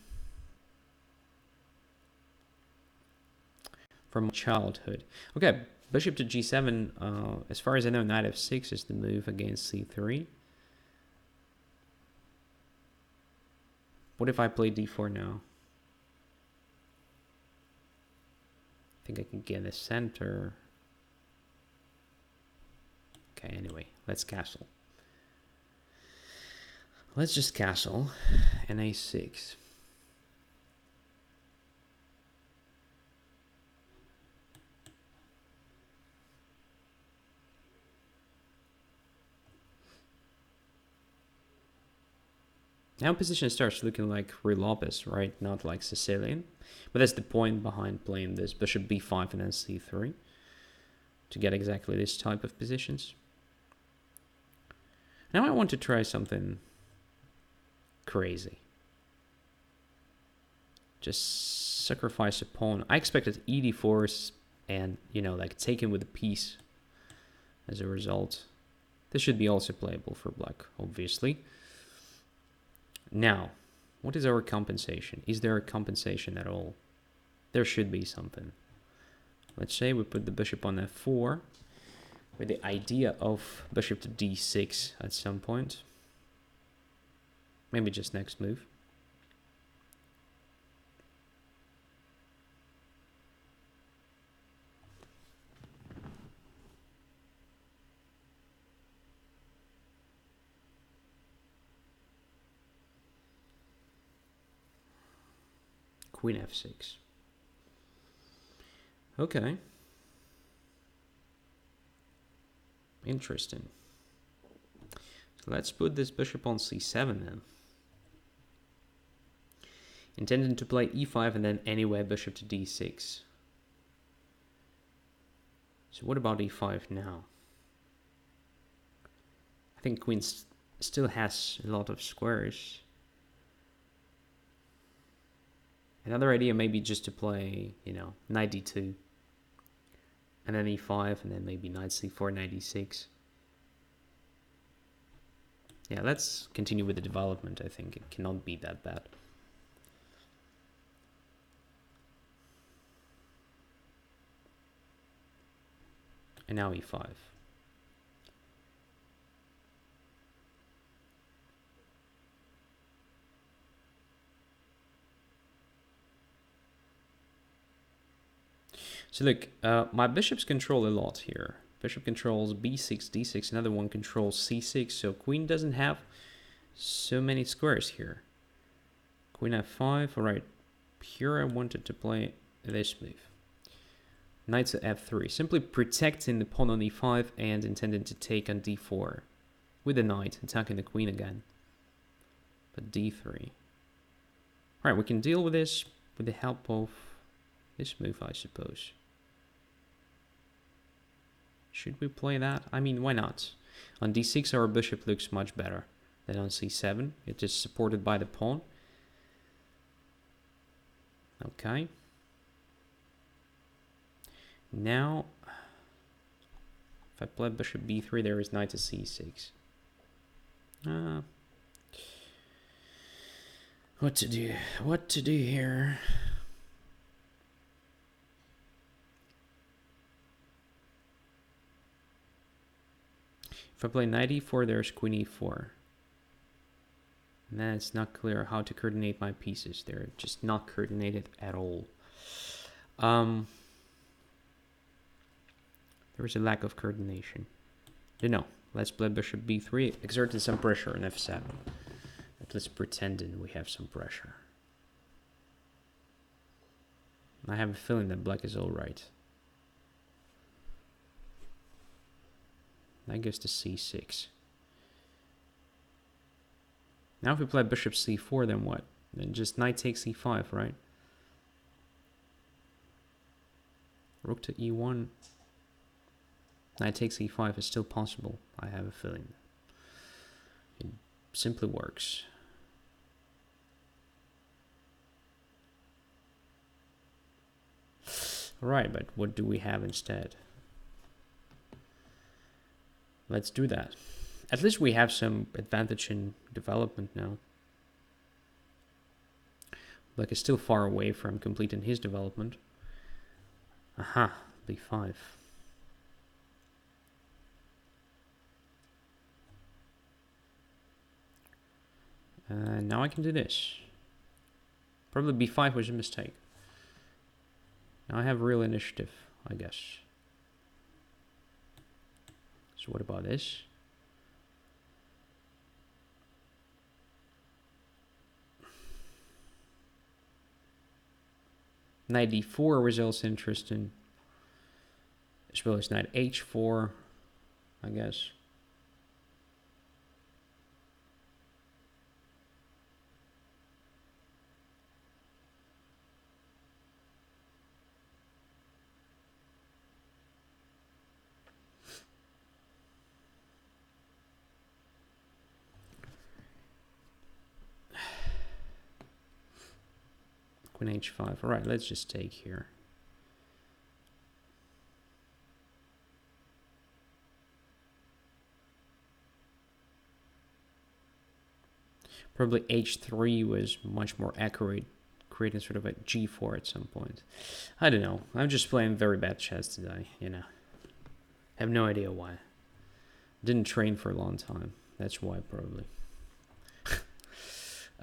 childhood. Okay, bishop to g7. As far as I know, knight f6 is the move against c3. What if I play d4 now? I think I can get the center. Okay, anyway, let's castle. Let's just castle and a6. Now position starts looking like Rui Lopez, right? Not like Sicilian. But that's the point behind playing this bishop b5 and then c3. To get exactly this type of positions. Now I want to try something crazy. Just sacrifice a pawn. I expected e4 and, you know, like taken with a piece as a result. This should be also playable for black, obviously. Now, what is our compensation? Is there a compensation at all? There should be something. Let's say we put the bishop on f4 with the idea of bishop to d6 at some point. Maybe just next move. Queen f6. Okay. Interesting. So let's put this bishop on c7 then. Intending to play e5 and then anyway bishop to d6. So what about e5 now? I think queen still has a lot of squares. Another idea may be just to play, you know, knight d2. And then e5, and then maybe knight c4, knight e6. Yeah, let's continue with the development. I think it cannot be that bad. And now e5. So look, my bishops control a lot here. Bishop controls b6, d6, another one controls c6, so queen doesn't have so many squares here. Queen f5, alright. Here I wanted to play this move. Knight to f3, simply protecting the pawn on e5 and intending to take on d4. With the knight, attacking the queen again. But d3. Alright, we can deal with this with the help of this move, I suppose. Should we play that? I mean, why not? On d6 our bishop looks much better than on c7. It is supported by the pawn. Okay. Now, if I play bishop b3, there is knight to c6. What to do? What to do here? If I play knight e4, there's queen e4. And then it's not clear how to coordinate my pieces. They're just not coordinated at all. There is a lack of coordination. No, let's play bishop b3, exerting some pressure on f7. At least pretending we have some pressure. I have a feeling that black is alright. That goes to c6. Now if we play bishop c4, then what? Then just knight takes e5, right? Rook to e1. Knight takes e5 is still possible, I have a feeling. It simply works. Right, but what do we have instead? Let's do that. At least we have some advantage in development now. Black is still far away from completing his development. Aha, b5. Now I can do this. Probably b5 was a mistake. Now I have real initiative, I guess. So what about this? Knight d4 was also interesting. As well as knight h4, I guess. Queen h5. All right, let's just take here. Probably h3 was much more accurate, creating sort of a g4 at some point. I don't know. I'm just playing very bad chess today, you know. I have no idea why. Didn't train for a long time. That's why, probably.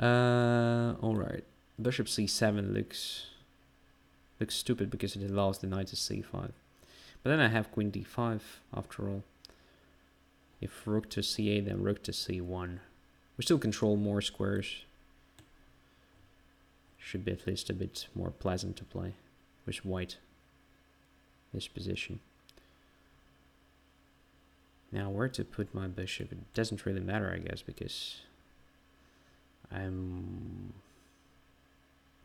All right. Bishop c7 looks stupid because it allows the knight to c5. But then I have queen d5 after all. If rook to c8, then rook to c1. We still control more squares. Should be at least a bit more pleasant to play with white. This position. Now where to put my bishop? It doesn't really matter, I guess, because I'm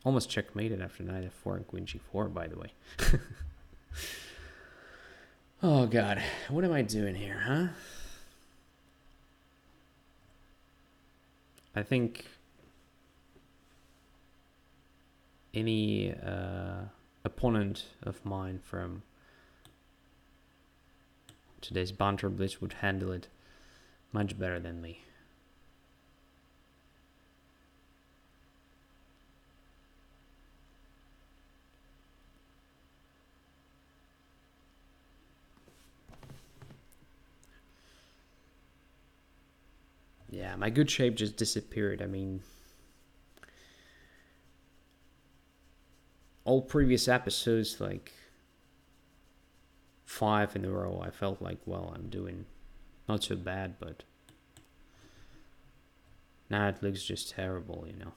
almost checkmated after knight f4 and queen g4, by the way. Oh god, what am I doing here, huh? I think any opponent of mine from today's Banter Blitz would handle it much better than me. Yeah, my good shape just disappeared. I mean, all previous episodes, like 5 in a row, I felt like, well, I'm doing not so bad, but now it looks just terrible, you know.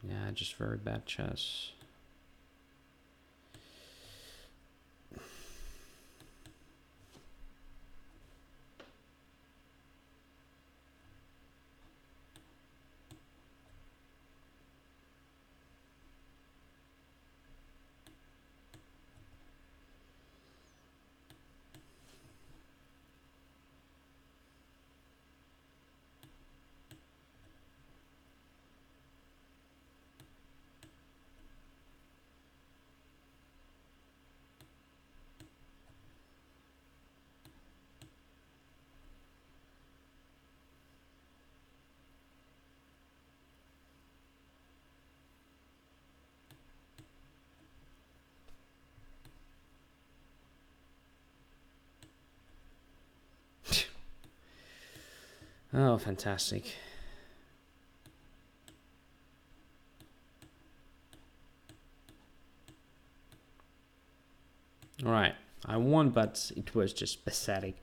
Yeah, just very bad chess. Oh, fantastic. Alright, I won, but it was just pathetic.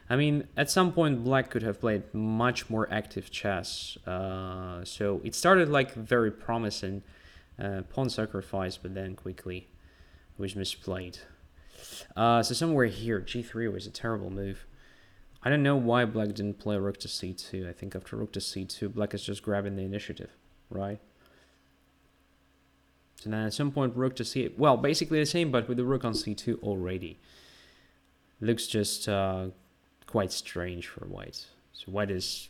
I mean, at some point, Black could have played much more active chess. So it started like very promising pawn sacrifice, but then quickly was misplayed. So somewhere here, g3 was a terrible move. I don't know why Black didn't play rook to c2. I think after rook to c2, Black is just grabbing the initiative, right? So then at some point, rook to c8. Well, basically the same, but with the rook on c2 already. Looks just quite strange for White. So White is,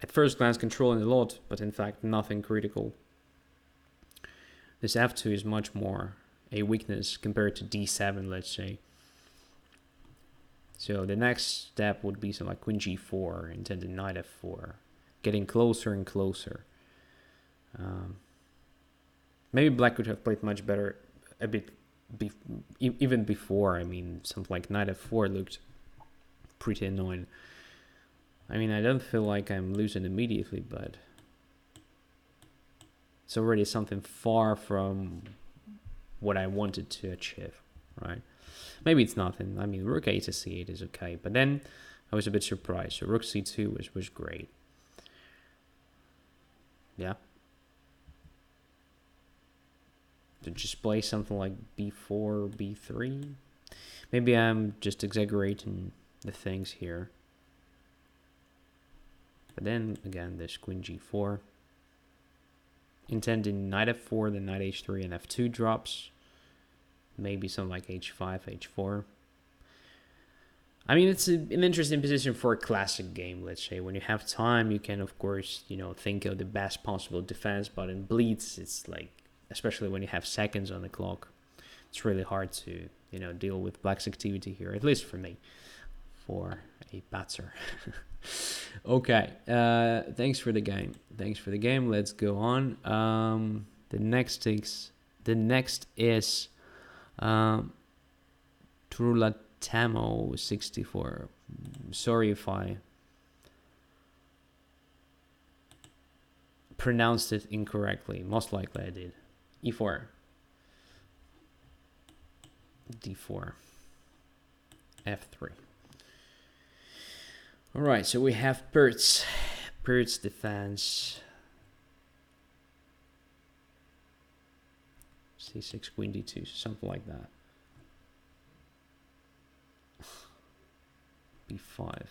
at first glance, controlling a lot, but in fact, nothing critical. This f2 is much more a weakness compared to d7, let's say. So the next step would be something like queen g4, intended knight f4, getting closer and closer. Maybe Black could have played much better a bit even before. I mean, something like knight f4 looked pretty annoying. I mean, I don't feel like I'm losing immediately, but it's already something far from what I wanted to achieve, right? Maybe it's nothing. I mean, rook a to c8 is okay, but then I was a bit surprised. So rook c2 was great. Yeah. To just play something like b4, b3. Maybe I'm just exaggerating the things here. But then again, this queen g4. Intending knight f4, then knight h3 and f2 drops. Maybe something like h5, h4. I mean, it's an interesting position for a classic game, let's say. When you have time, you can, of course, think of the best possible defense. But in Blitz, it's like, especially when you have seconds on the clock, it's really hard to, deal with Black's activity here, at least for me, for a batter. Okay, thanks for the game. Let's go on. The next is Trula Tamo 64. Sorry if I pronounced it incorrectly. Most likely I did. E4. D4. F3. Alright, so we have Bird's defense. C6, queen d2, something like that. B5.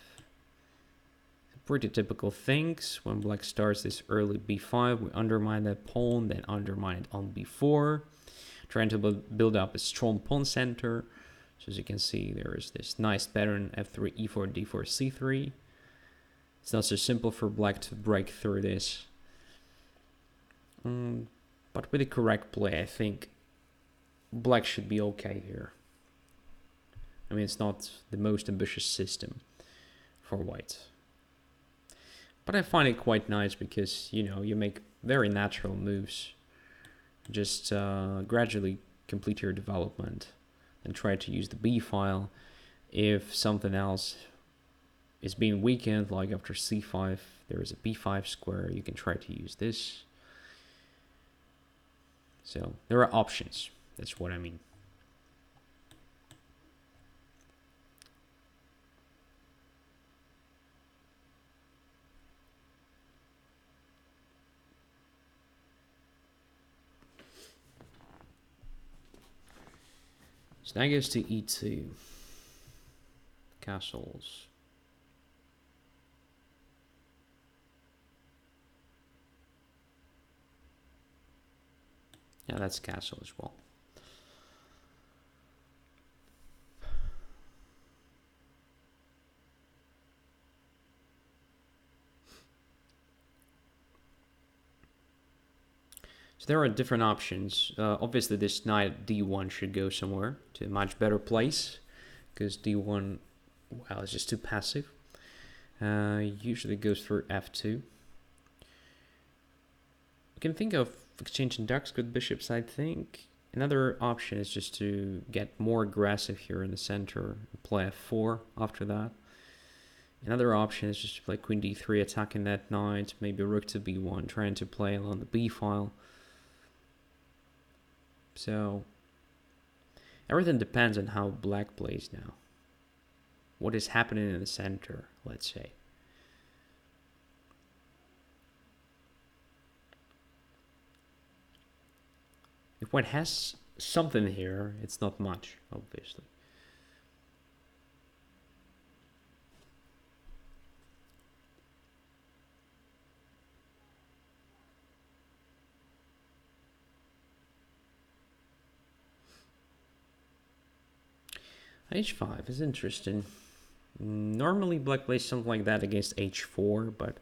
Pretty typical things. When Black starts this early b5, we undermine that pawn, then undermine it on b4, trying to build up a strong pawn center. So as you can see, there is this nice pattern, f3, e4, d4, c3. It's not so simple for Black to break through this. But with the correct play, I think Black should be okay here. I mean, it's not the most ambitious system for White. But I find it quite nice because, you make very natural moves. Just gradually complete your development and try to use the B file. If something else is being weakened, like after c5, there is a b5 square, you can try to use this. So there are options. That's what I mean. So now goes to e2. Castles. Yeah, that's castle as well. So there are different options. Obviously, this knight d1 should go somewhere to a much better place, because d1, well, it's just too passive. Usually goes through f2. You can think of exchanging ducks with bishops, I think. Another option is just to get more aggressive here in the center, play f4 after that. Another option is just to play queen d3, attacking that knight, maybe rook to b1, trying to play along the b file. So everything depends on how black plays now. What is happening in the center, let's say. If white has something here, it's not much, obviously. h5 is interesting. Normally black plays something like that against h4, but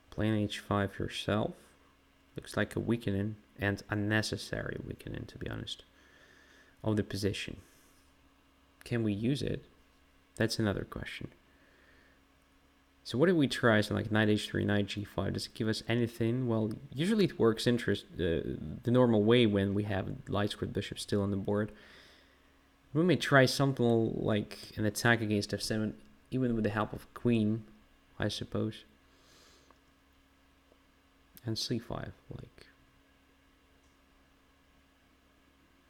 playing h5 yourself looks like a weakening, and unnecessary weakening, to be honest, of the position. Can we use it? That's another question. So what if we try something like knight h3, knight g5? Does it give us anything? Well, usually it works the normal way when we have light squared bishop still on the board. We may try something like an attack against f7, even with the help of queen, I suppose. And c5, like,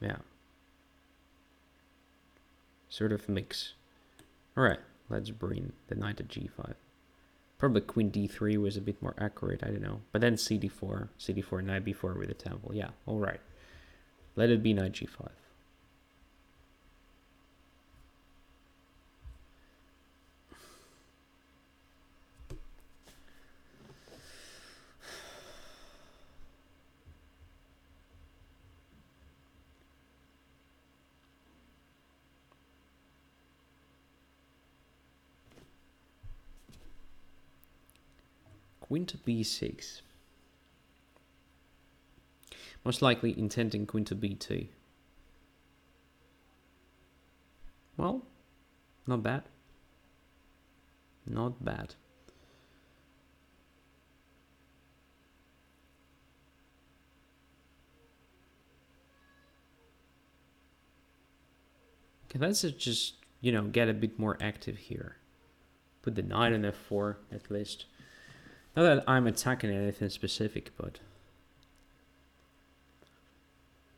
yeah, sort of mix. All right, let's bring the knight to g5. Probably queen d3 was a bit more accurate, I don't know. But then cd4, knight b4 with a temple. Yeah, all right. Let it be knight g5. Queen to b6. Most likely intending queen to b2. Well, not bad. Not bad. Okay, let's just, get a bit more active here. Put the knight on f4 at least. Not that I'm attacking anything specific, but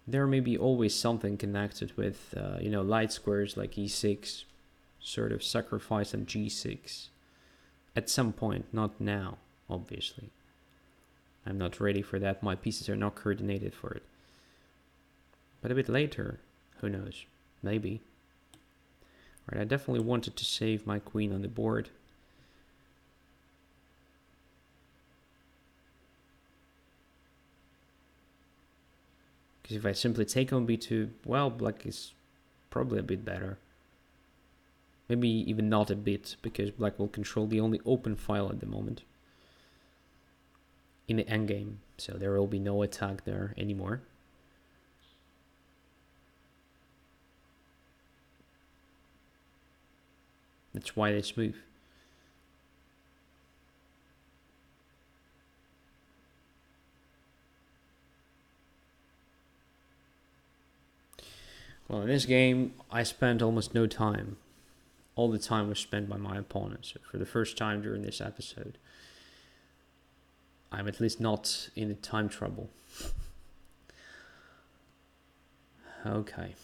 there may be always something connected with, light squares like e6, sort of sacrifice on g6 at some point, not now, obviously. I'm not ready for that. My pieces are not coordinated for it. But a bit later, who knows? Maybe. Right, I definitely wanted to save my queen on the board. Because if I simply take on b2, well, black is probably a bit better. Maybe even not a bit, because black will control the only open file at the moment in the endgame. So there will be no attack there anymore. That's why this move. Well, in this game, I spent almost no time. All the time was spent by my opponent. So for the first time during this episode, I'm at least not in the time trouble. Okay.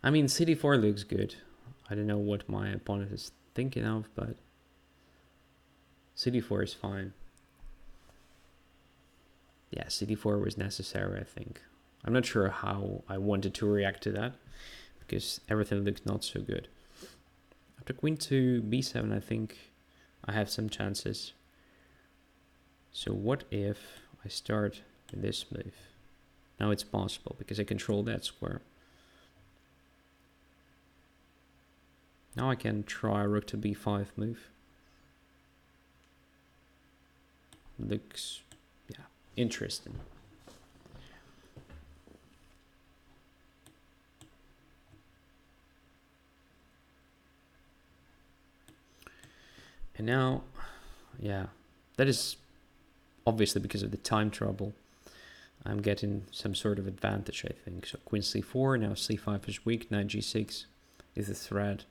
I mean, cd4 looks good. I don't know what my opponent is thinking of, but cd4 is fine. Yeah, cd4 was necessary, I think. I'm not sure how I wanted to react to that, because everything looked not so good. After queen to b7, I think I have some chances. So what if I start with this move? Now it's possible, because I control that square. Now I can try rook to b5 move. Looks, yeah, interesting. And now, yeah, that is obviously because of the time trouble. I'm getting some sort of advantage, I think. So queen c4, now c5 is weak, knight g6 is the threat.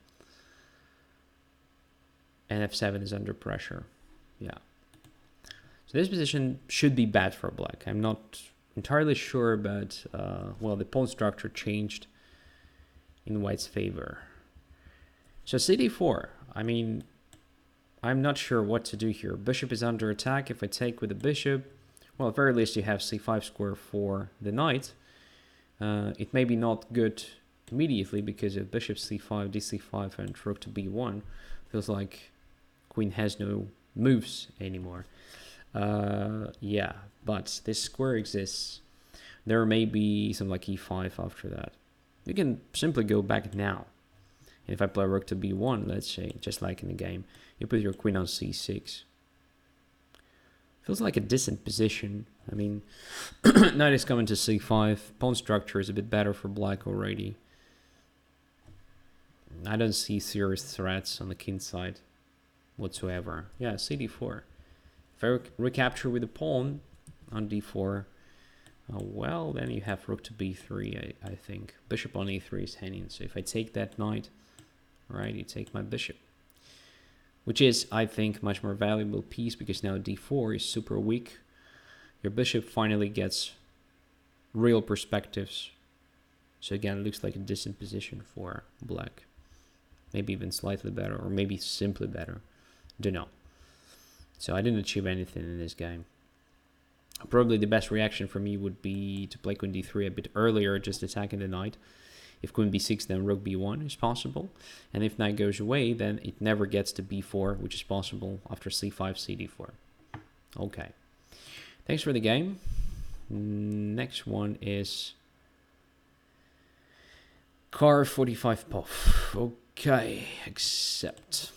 And f7 is under pressure. Yeah. So this position should be bad for black. I'm not entirely sure, but, well, the pawn structure changed in white's favor. So cd4, I mean, I'm not sure what to do here. Bishop is under attack. If I take with the bishop, well, at very least you have c5 square for the knight. It may be not good immediately because of bishop c5, dc5, and rook to b1. Feels like queen has no moves anymore. Yeah, but this square exists. There may be something like e5 after that. You can simply go back now. And if I play rook to b1, let's say, just like in the game, you put your queen on c6. Feels like a decent position. I mean, knight is coming to c5. Pawn structure is a bit better for black already. I don't see serious threats on the king side whatsoever. Yeah, cd4. If I recapture with the pawn on d4, well, then you have rook to b3, I think. Bishop on e3 is hanging. So if I take that knight, right, you take my bishop. Which is, I think, much more valuable piece because now d4 is super weak. Your bishop finally gets real perspectives. So again, it looks like a decent position for black. Maybe even slightly better, or maybe simply better. Don't know. So I didn't achieve anything in this game. Probably the best reaction for me would be to play queen d3 a bit earlier, just attacking the knight. If queen b6, then rook b1 is possible. And if knight goes away, then it never gets to b4, which is possible after c5, cd4. Okay. Thanks for the game. Next one is Car 45 Puff. Okay, accept.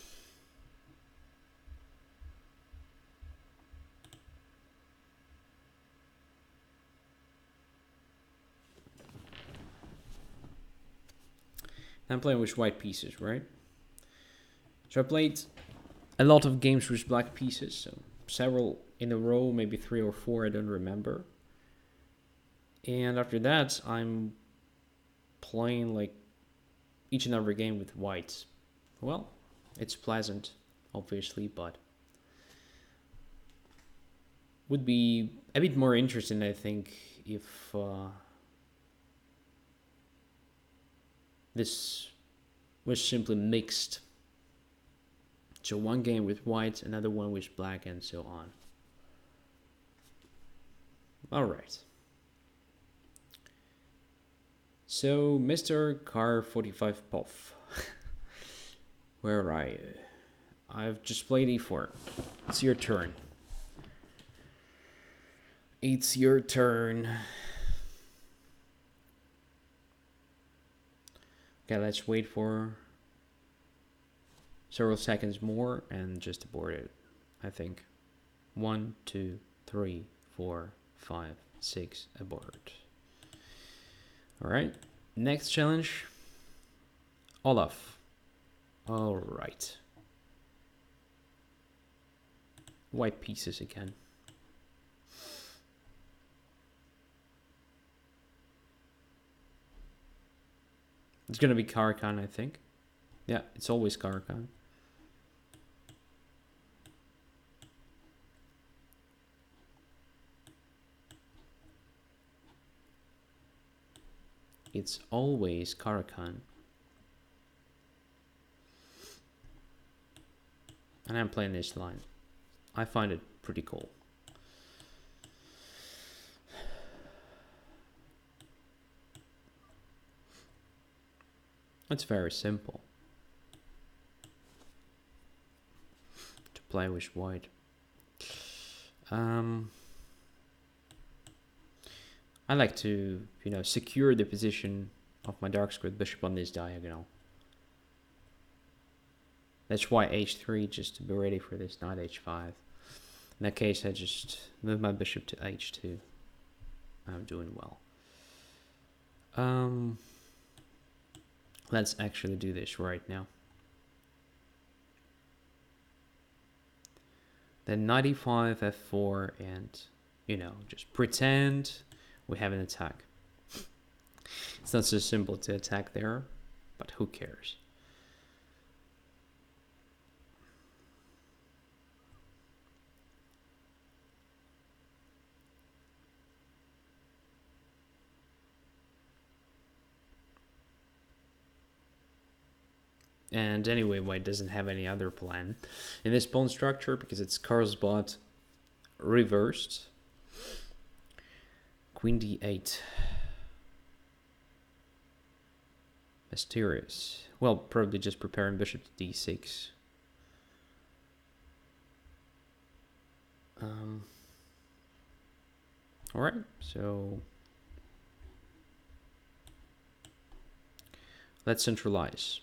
I'm playing with white pieces, right? So I played a lot of games with black pieces, so several in a row, maybe 3 or 4, I don't remember. And after that, I'm playing like each and every game with whites. Well, it's pleasant, obviously, but would be a bit more interesting, I think, if this was simply mixed. So one game with white, another one with black, and so on. All right. So, Mr. Car 45 Puff. Where are you? I've just played e4. It's your turn. It's your turn. Okay, let's wait for several seconds more and just abort it. I think 1, 2, 3, 4, 5, 6, abort. All right, next challenge, Olaf. All right, white pieces again. It's gonna be Caro-Kann, I think. Yeah, it's always Caro-Kann. It's always Caro-Kann. And I'm playing this line. I find it pretty cool. It's very simple to play with white. I like to, secure the position of my dark squared bishop on this diagonal. That's why h3, just to be ready for this knight h5. In that case, I just move my bishop to h2. I'm doing well. Let's actually do this right now. Then knight e5, f4, and, just pretend we have an attack. It's not so simple to attack there, but who cares? And anyway, white doesn't have any other plan in this pawn structure because it's Carlsbad reversed. Queen d8. Mysterious. Well, probably just preparing bishop to d6. Alright, so let's centralize.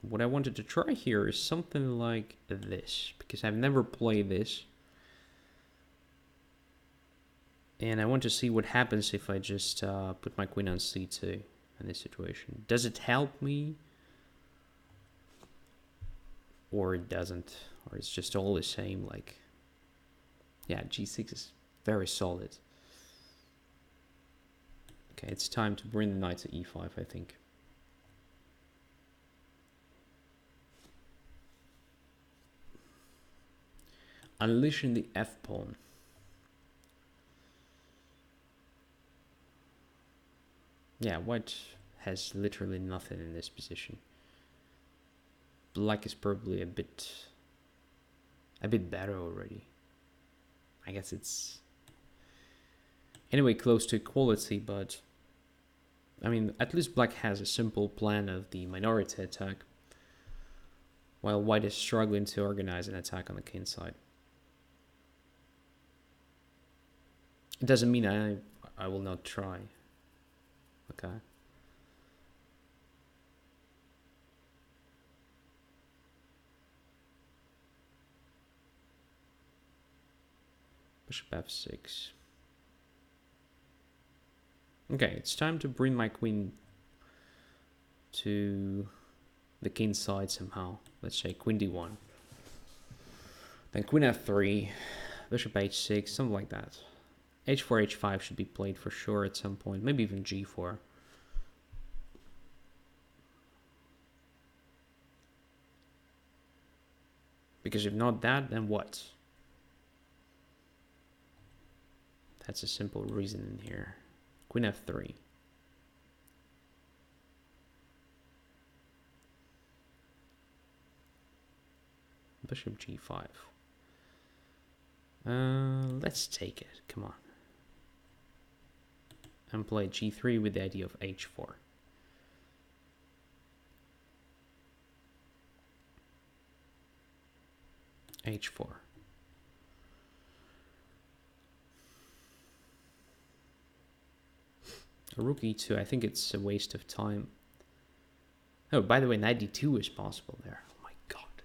What I wanted to try here is something like this, because I've never played this. And I want to see what happens if I just put my queen on c2 in this situation. Does it help me? Or it doesn't? Or it's just all the same, like... Yeah, g6 is very solid. Okay, it's time to bring the knight to e5, I think. Unleashing the f-pawn. Yeah, white has literally nothing in this position. Black is probably a bit better already. I guess it's anyway close to equality, but I mean, at least black has a simple plan of the minority attack, while white is struggling to organize an attack on the king side. It doesn't mean I will not try. Okay. Bishop f6. Okay, it's time to bring my queen to the king side somehow. Let's say queen d1. Then queen f3, bishop h6, something like that. h4, h5 should be played for sure at some point. Maybe even g4. Because if not that, then what? That's a simple reason in here. Queen f3. Bishop g5. Let's take it. Come on. And play g3 with the idea of h4. h4. Rook e2, I think it's a waste of time. Oh, by the way, knight d2 is possible there. Oh my god.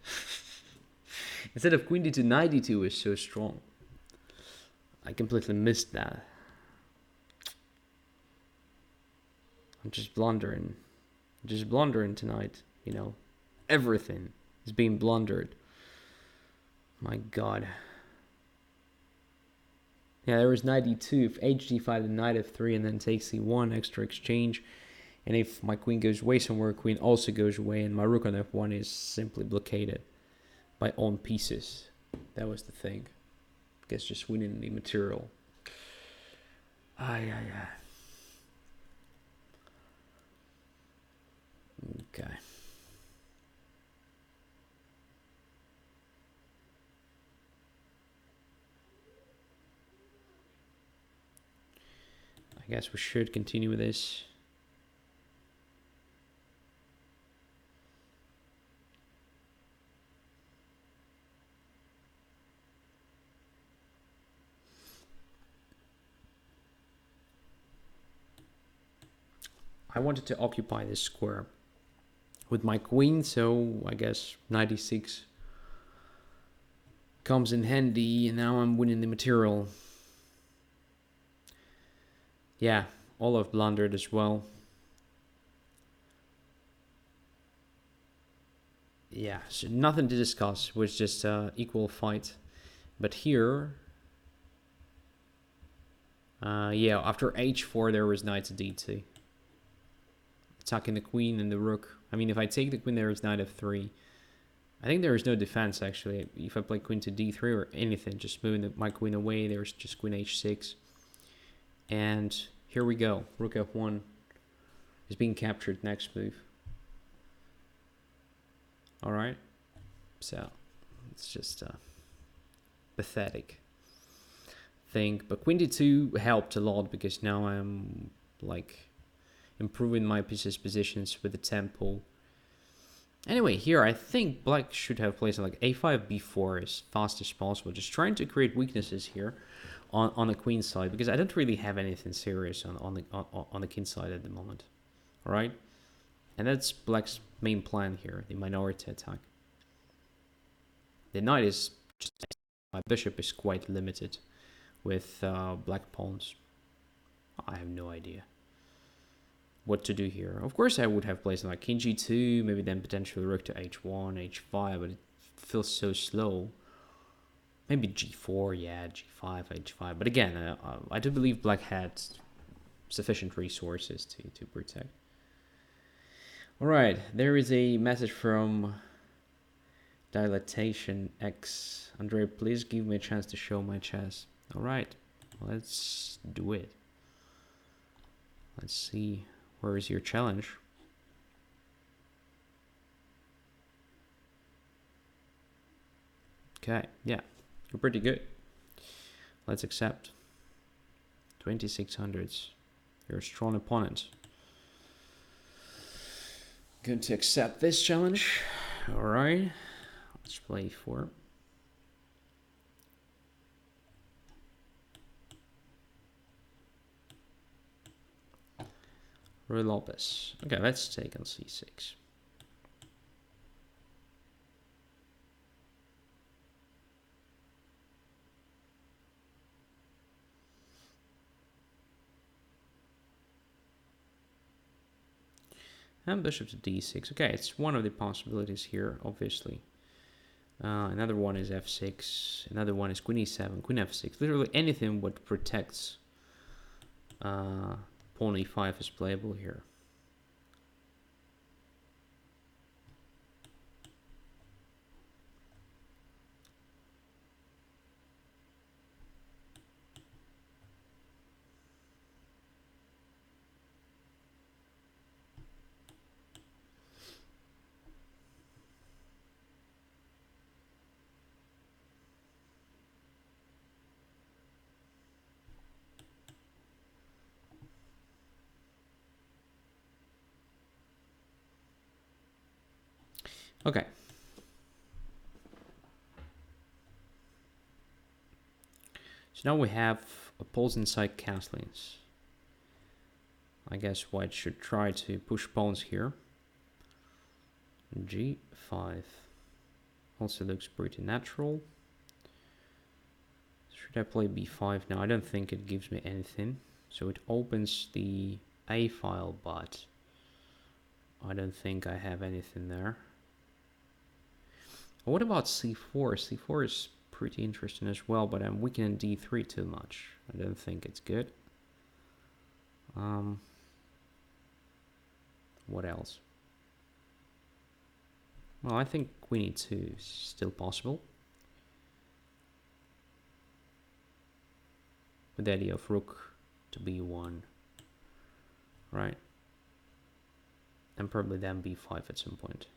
Instead of queen d2, knight d2 is so strong. I completely missed that. I'm just blundering. Just blundering tonight, you know. Everything is being blundered. My god. Yeah, there was knight d2, if hd5, then knight f3, and then takes c1, extra exchange. And if my queen goes away somewhere, queen also goes away, and my rook on f1 is simply blockaded by own pieces. That was the thing. I guess just winning the material. Okay. I guess we should continue with this. I wanted to occupy this square with my queen, so I guess 96 comes in handy, and now I'm winning the material. Yeah, Olaf blundered as well. Yeah, so nothing to discuss. It was just equal fight. But here, yeah, after h4 there was knight to d2. Attacking the queen and the rook. I mean, if I take the queen, there is knight f3. I think there is no defense, actually. If I play queen to d3 or anything, just moving my queen away, there's just queen h6. And here we go. Rook f1 is being captured next move. All right. So it's just a pathetic thing. But queen d2 helped a lot because now I'm like improving my pieces positions with the tempo. Anyway, here I think black should have played like a5, b4 as fast as possible. Just trying to create weaknesses here on the queen side, because I don't really have anything serious on the king side at the moment. All right, and that's black's main plan here, the minority attack. The knight is just, my bishop is quite limited with black pawns. I have no idea what to do here. Of course, I would have placed like king g2, maybe then potentially rook to h1, h5, but it feels so slow. Maybe g4, yeah, g5, h5. But again, I do believe black had sufficient resources to protect. All right, there is a message from Dilatation X. Andrey, please give me a chance to show my chess. All right, let's do it. Let's see. Where is your challenge? Okay, yeah, you're pretty good. Let's accept. 2600s. You're a strong opponent. Going to accept this challenge. All right, let's play 4. Roy Lopez. Okay, let's take on c6. And bishop to d6. Okay, it's one of the possibilities here, obviously. Another one is f6. Another one is queen e7, queen f6. Literally anything what protects pawn e5 is playable here. Okay. So now we have opposing side castlings. I guess white should try to push pawns here. g5 also looks pretty natural. Should I play b5 now? I don't think it gives me anything. So it opens the a file, but I don't think I have anything there. What about c4? c4 is pretty interesting as well, but I'm weakening d3 too much. I don't think it's good. What else? Well, I think queen e2 is still possible. With the idea of rook to b1, right? And probably then b5 at some point.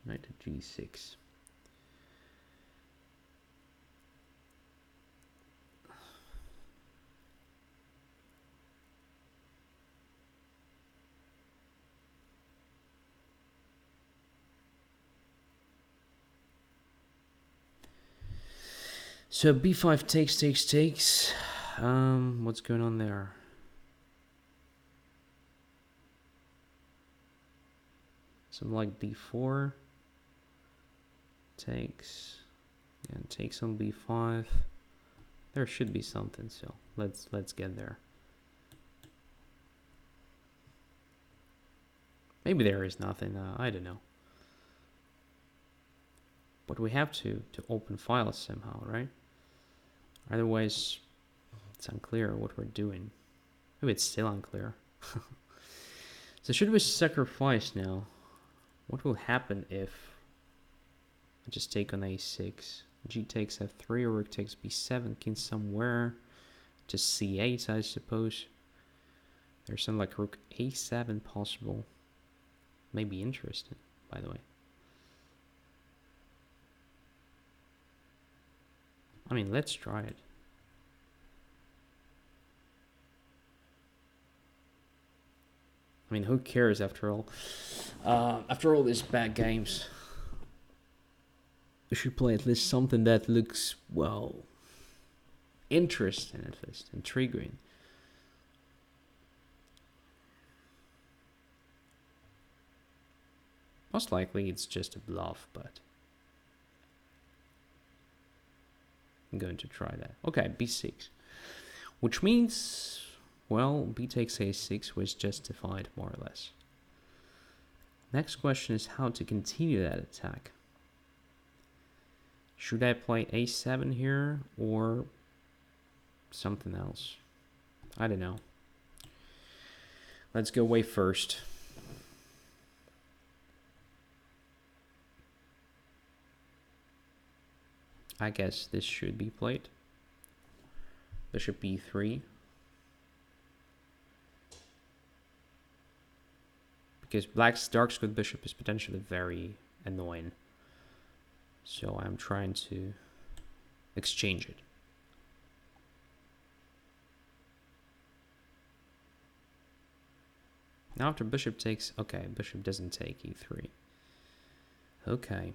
Knight to g6. So b5 takes. What's going on there? Something like d4 takes, and takes on b5. There should be something, so let's get there. Maybe there is nothing. I don't know. But we have to open files somehow, right? Otherwise, it's unclear what we're doing. Maybe it's still unclear. So should we sacrifice now? What will happen if I just take on a6? G takes f3, or rook takes b7, king somewhere. Just c8, I suppose. There's some like rook a7 possible. Maybe interesting, by the way. I mean, let's try it. I mean, who cares after all? After all these bad games, we should play at least something that looks, well, interesting, at least intriguing. Most likely it's just a bluff, but I'm going to try that. Okay, b6, which means, well, b takes a6 was justified, more or less. Next question is how to continue that attack. Should I play a7 here or something else? I don't know. Let's go away first. I guess this should be played. Bishop b3. Because black's dark squared bishop is potentially very annoying. So I'm trying to exchange it. Now after bishop takes, okay, bishop doesn't take e3. Okay.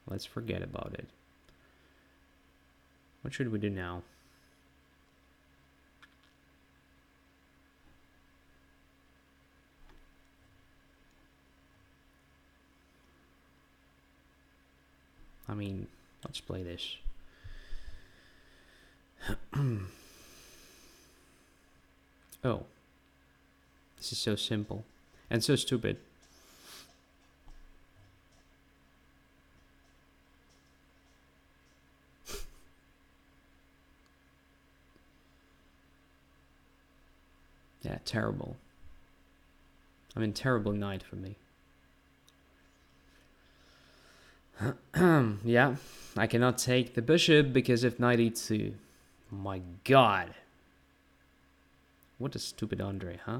Let's forget about it. What should we do now? I mean, let's play this. Oh. This is so simple. And so stupid. Yeah, terrible. I mean, terrible night for me. Yeah, I cannot take the bishop because of knight e2. My god. What a stupid Andrey, huh?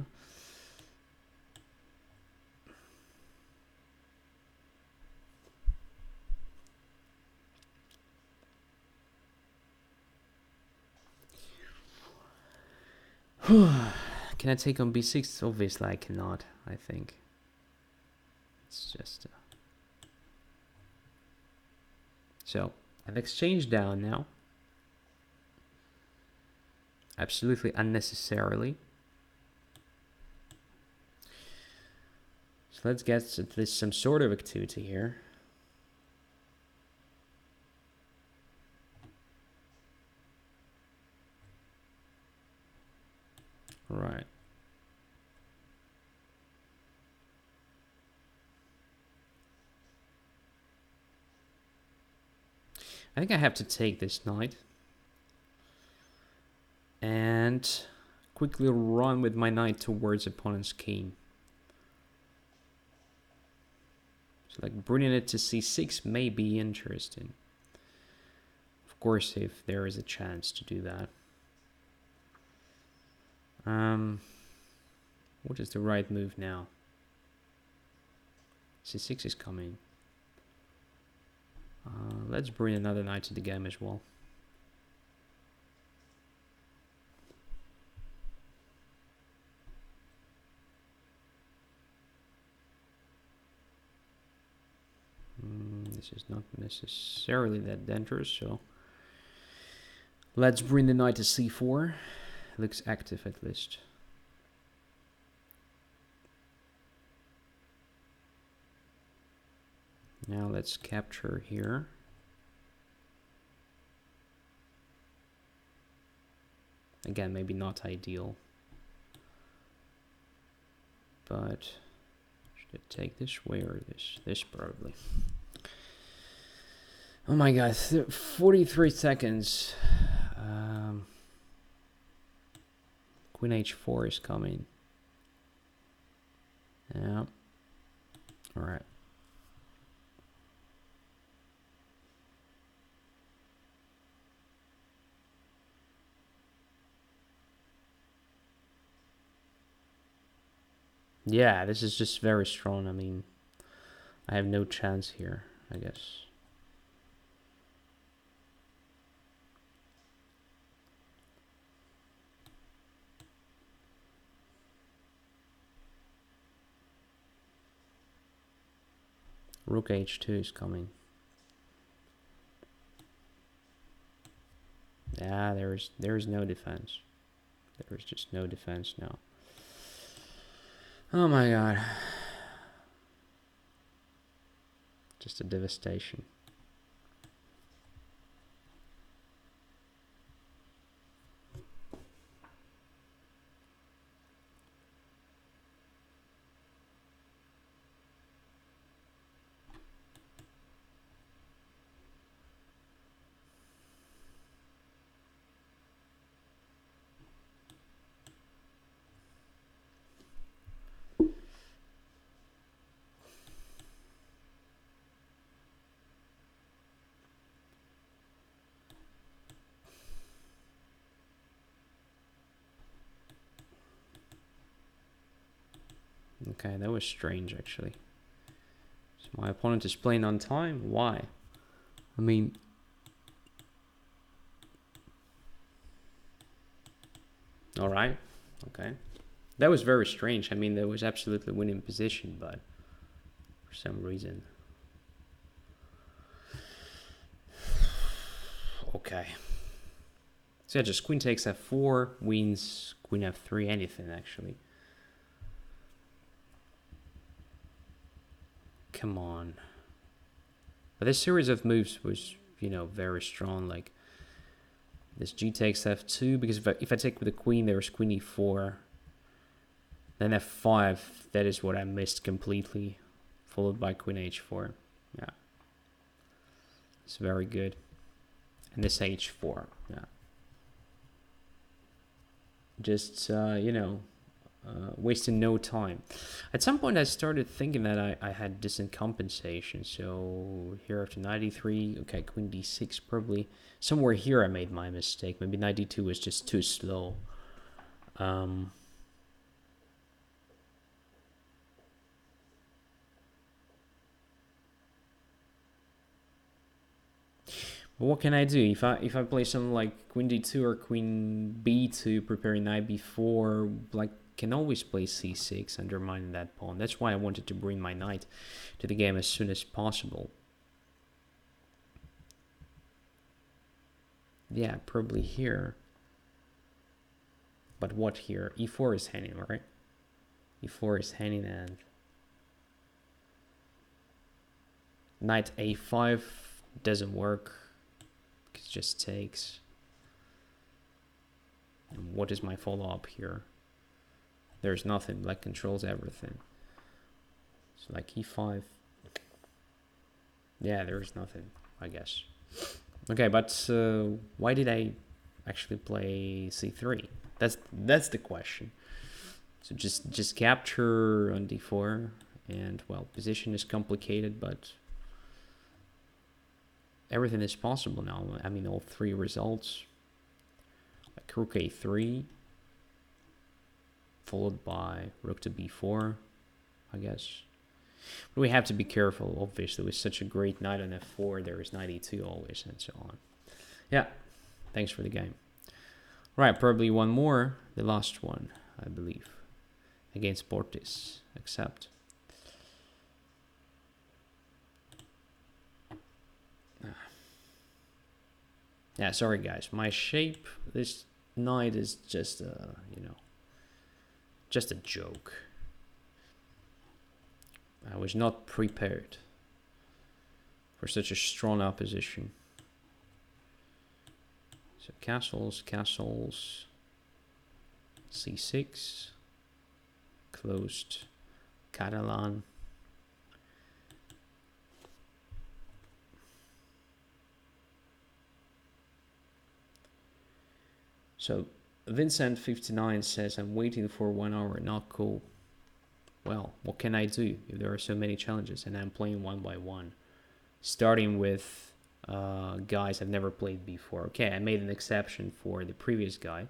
Can I take on b6? Obviously I cannot, I think. It's just... So, I've exchanged down now. Absolutely unnecessarily. So let's get at least some sort of activity here. Right. I think I have to take this knight and quickly run with my knight towards opponent's king. So like bringing it to c6 may be interesting. Of course, if there is a chance to do that. What is the right move now? c6 is coming. Let's bring another knight to the game as well. This is not necessarily that dangerous, so let's bring the knight to c4. Looks active at least. Now let's capture here. Again, maybe not ideal. But should I take this way or this? This probably. Oh my god, 43 seconds. Queen h4 is coming. Yeah. All right. Yeah, this is just very strong. I mean, I have no chance here, I guess. Rook h2 is coming. Yeah, there's no defense. There's just no defense now. Oh my god. Just a devastation. Okay, that was strange actually. So my opponent is playing on time? Why? I mean... Alright, okay. That was very strange. I mean, that was absolutely winning position, but for some reason... Okay. So yeah, just queen takes f4, wins queen f3, anything actually. Come on. But this series of moves was, you know, very strong. Like this g takes f2, because if I take with the queen, there's queen e4. Then f5, that is what I missed completely. Followed by queen h4. Yeah. It's very good. And this h4, yeah. Just, you know, wasting no time. At some point I started thinking that I had decent compensation. So here after 93, okay, queen d6 probably. Somewhere here I made my mistake. Maybe 92 was just too slow. But what can I do? If I play something like queen d2 or queen b2, preparing knight b4, like can always play c6, undermining that pawn. That's why I wanted to bring my knight to the game as soon as possible. Yeah, probably here. But what here? e4 is hanging, right? e4 is hanging, and knight a5 doesn't work. It just takes. And what is my follow-up here? There's nothing. Black controls everything. So like e5. Yeah, there's nothing, I guess. Okay, but why did I actually play c3? That's the question. So just capture on d4, and well, position is complicated, but everything is possible now. I mean, all three results. Like rook a3, followed by rook to b4, I guess. But we have to be careful, obviously, with such a great knight on f4, there is knight e2 always, and so on. Yeah, thanks for the game. Right, probably one more, the last one, I believe, against Portis, except. Yeah, sorry guys, my shape, this knight is just, you know, just a joke. I was not prepared for such a strong opposition. So castles, castles, c6, closed Catalan. So Vincent59 says, I'm waiting for 1 hour, not cool. Well, what can I do if there are so many challenges and I'm playing one by one? Starting with guys I've never played before. Okay, I made an exception for the previous guy.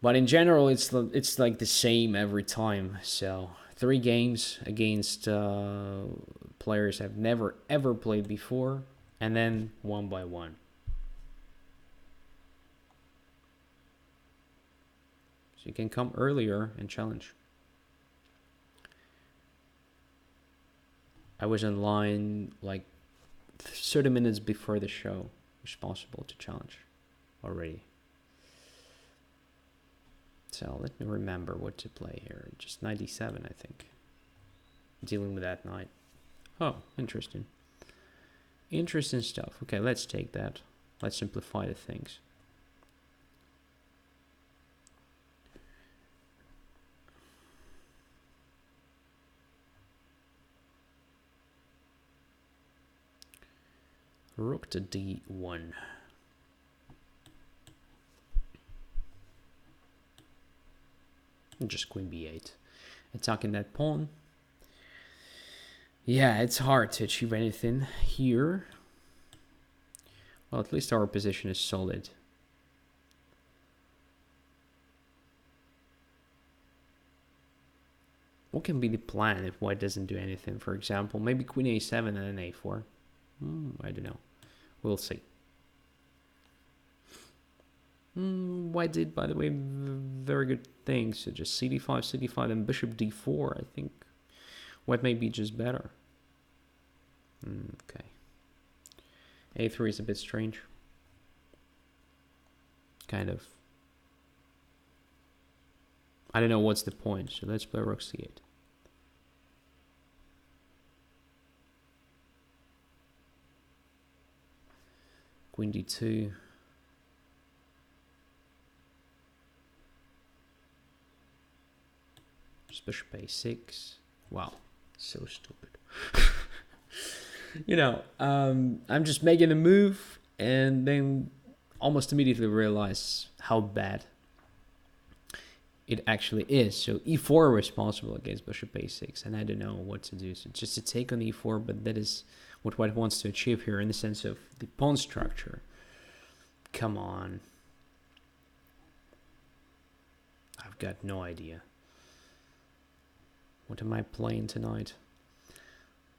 But in general, it's like the same every time. So 3 games against players I've never ever played before, and then one by one. So you can come earlier and challenge. I was in line like 30 minutes before the show. It's possible to challenge already. So let me remember what to play here. Just 97, I think. Dealing with that knight. Oh, interesting. Interesting stuff. Okay, let's take that. Let's simplify the things. Rook to d1. Just queen b8. Attacking that pawn. Yeah, it's hard to achieve anything here. Well, at least our position is solid. What can be the plan if white doesn't do anything? For example, maybe queen a7 and then a4. I don't know. We'll see. White did, by the way, very good things. So just cd5, cd5, and bishop d4. I think white may be just better. Okay. a3 is a bit strange. Kind of. I don't know what's the point. So let's play rook c8. Queen d2. Just bishop a6. Wow, so stupid. You know, I'm just making a move and then almost immediately realize how bad it actually is. So e4 responsible against bishop a6, and I don't know what to do. So just to take on e4, but that is what white wants to achieve here in the sense of the pawn structure. Come on. I've got no idea. What am I playing tonight?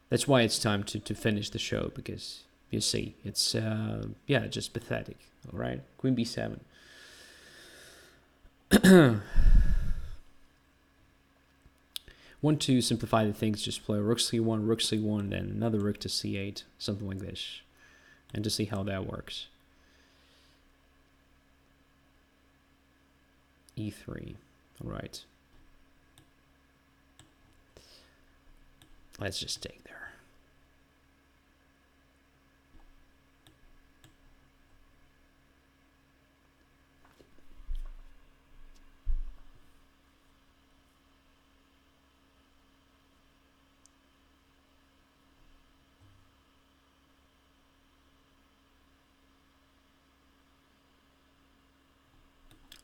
That's why it's time to finish the show, because you see, it's yeah, just pathetic. All right, queen b7. Want to simplify the things, just play rook c1, then another rook to c8, something like this, and to see how that works. e3. All right. Let's just take there.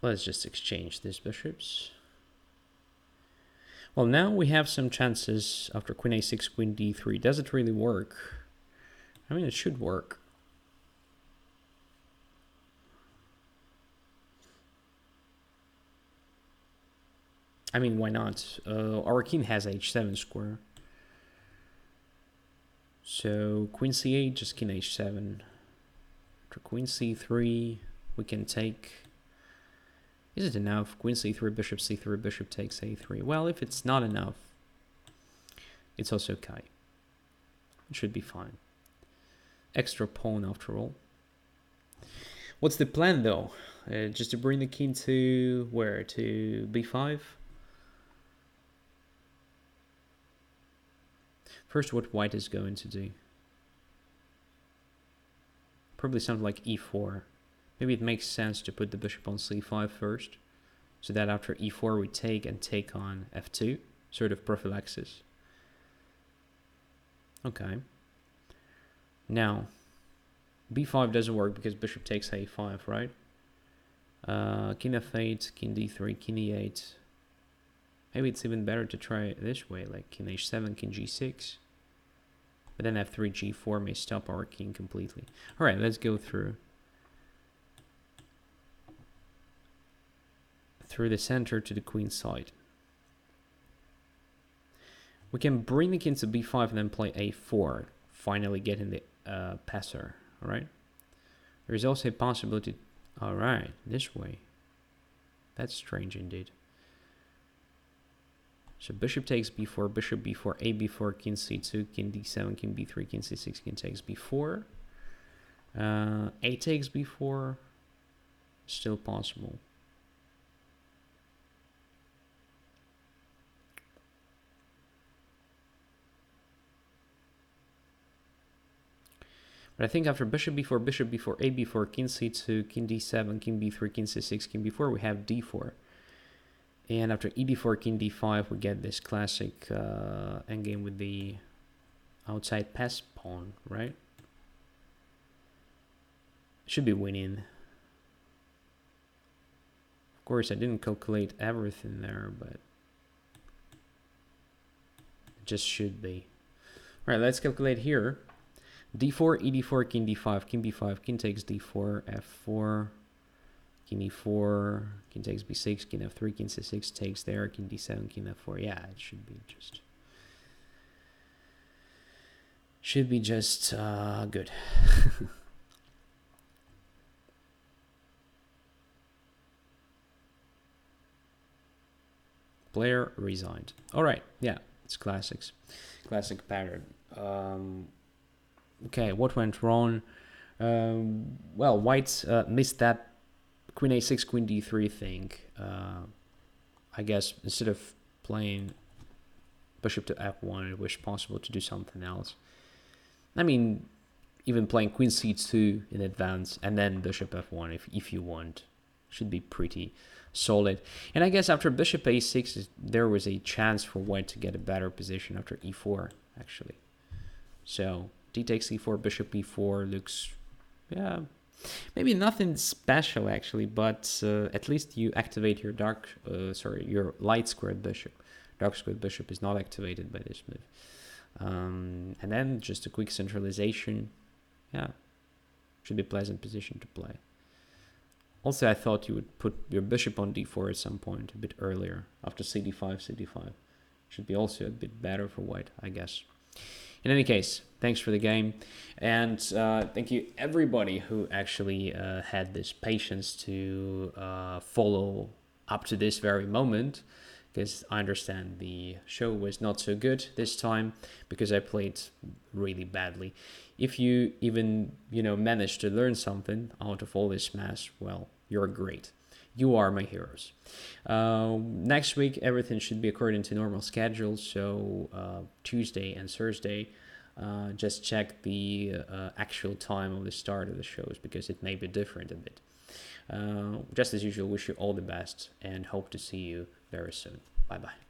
Let's just exchange these bishops. Well, now we have some chances after queen a6, queen d3. Does it really work? I mean, it should work. I mean, why not? Our king has h7 square. So queen c8, just king h7. After queen c3, we can take... Is it enough? Queen c3, bishop takes a3. Well, if it's not enough, it's also okay. It should be fine. Extra pawn after all. What's the plan though? Just to bring the king to where? To b5? First, what white is going to do? Probably something like e4. Maybe it makes sense to put the bishop on c5 first, so that after e4 we take and take on f2, sort of prophylaxis. Okay. Now, b5 doesn't work because bishop takes a5, right? King f8, king d3, king e8. Maybe it's even better to try it this way, like king h7, king g6. But then f3, g4 may stop our king completely. All right, let's go through the center to the queen side. We can bring the king to b5 and then play a4, finally getting the passer. All right. There is also a possibility. All right, this way. That's strange indeed. So bishop takes b4, bishop b4, a b4, king c2, king d7, king b3, king c6, king takes b4. A takes b4. Still possible. But I think after bishop b4, a b4, king c2, king d7, king b3, king c6, king b4, we have d4. And after e d4, king d5, we get this classic endgame with the outside pass pawn, right? Should be winning. Of course, I didn't calculate everything there, but it just should be. All right, let's calculate here. d4, e d4, king d5, king b5, king takes d4, f4, king e4, king takes b6, king f3, king c6 takes there, king d7, king f4. Yeah, it should be just good. Player resigned. All right, yeah, it's classic pattern. Okay, what went wrong? Well, white missed that queen a6, queen d3 thing. I guess instead of playing bishop to f1, it was possible to do something else. I mean, even playing queen c2 in advance and then bishop f1 if you want should be pretty solid. And I guess after bishop a6, there was a chance for white to get a better position after e4, actually. So d takes e4, bishop e4 looks, yeah, maybe nothing special actually, but at least you activate your your light squared bishop. Dark squared bishop is not activated by this move. And then just a quick centralization. Yeah, should be a pleasant position to play. Also, I thought you would put your bishop on d4 at some point a bit earlier, after cd5. Should be also a bit better for white, I guess. In any case, thanks for the game, and thank you everybody who actually had this patience to follow up to this very moment, because I understand the show was not so good this time because I played really badly. If you even, managed to learn something out of all this mess, well, you're great. You are my heroes. Next week, everything should be according to normal schedule. So Tuesday and Thursday, just check the actual time of the start of the shows because it may be different a bit. Just as usual, wish you all the best and hope to see you very soon. Bye-bye.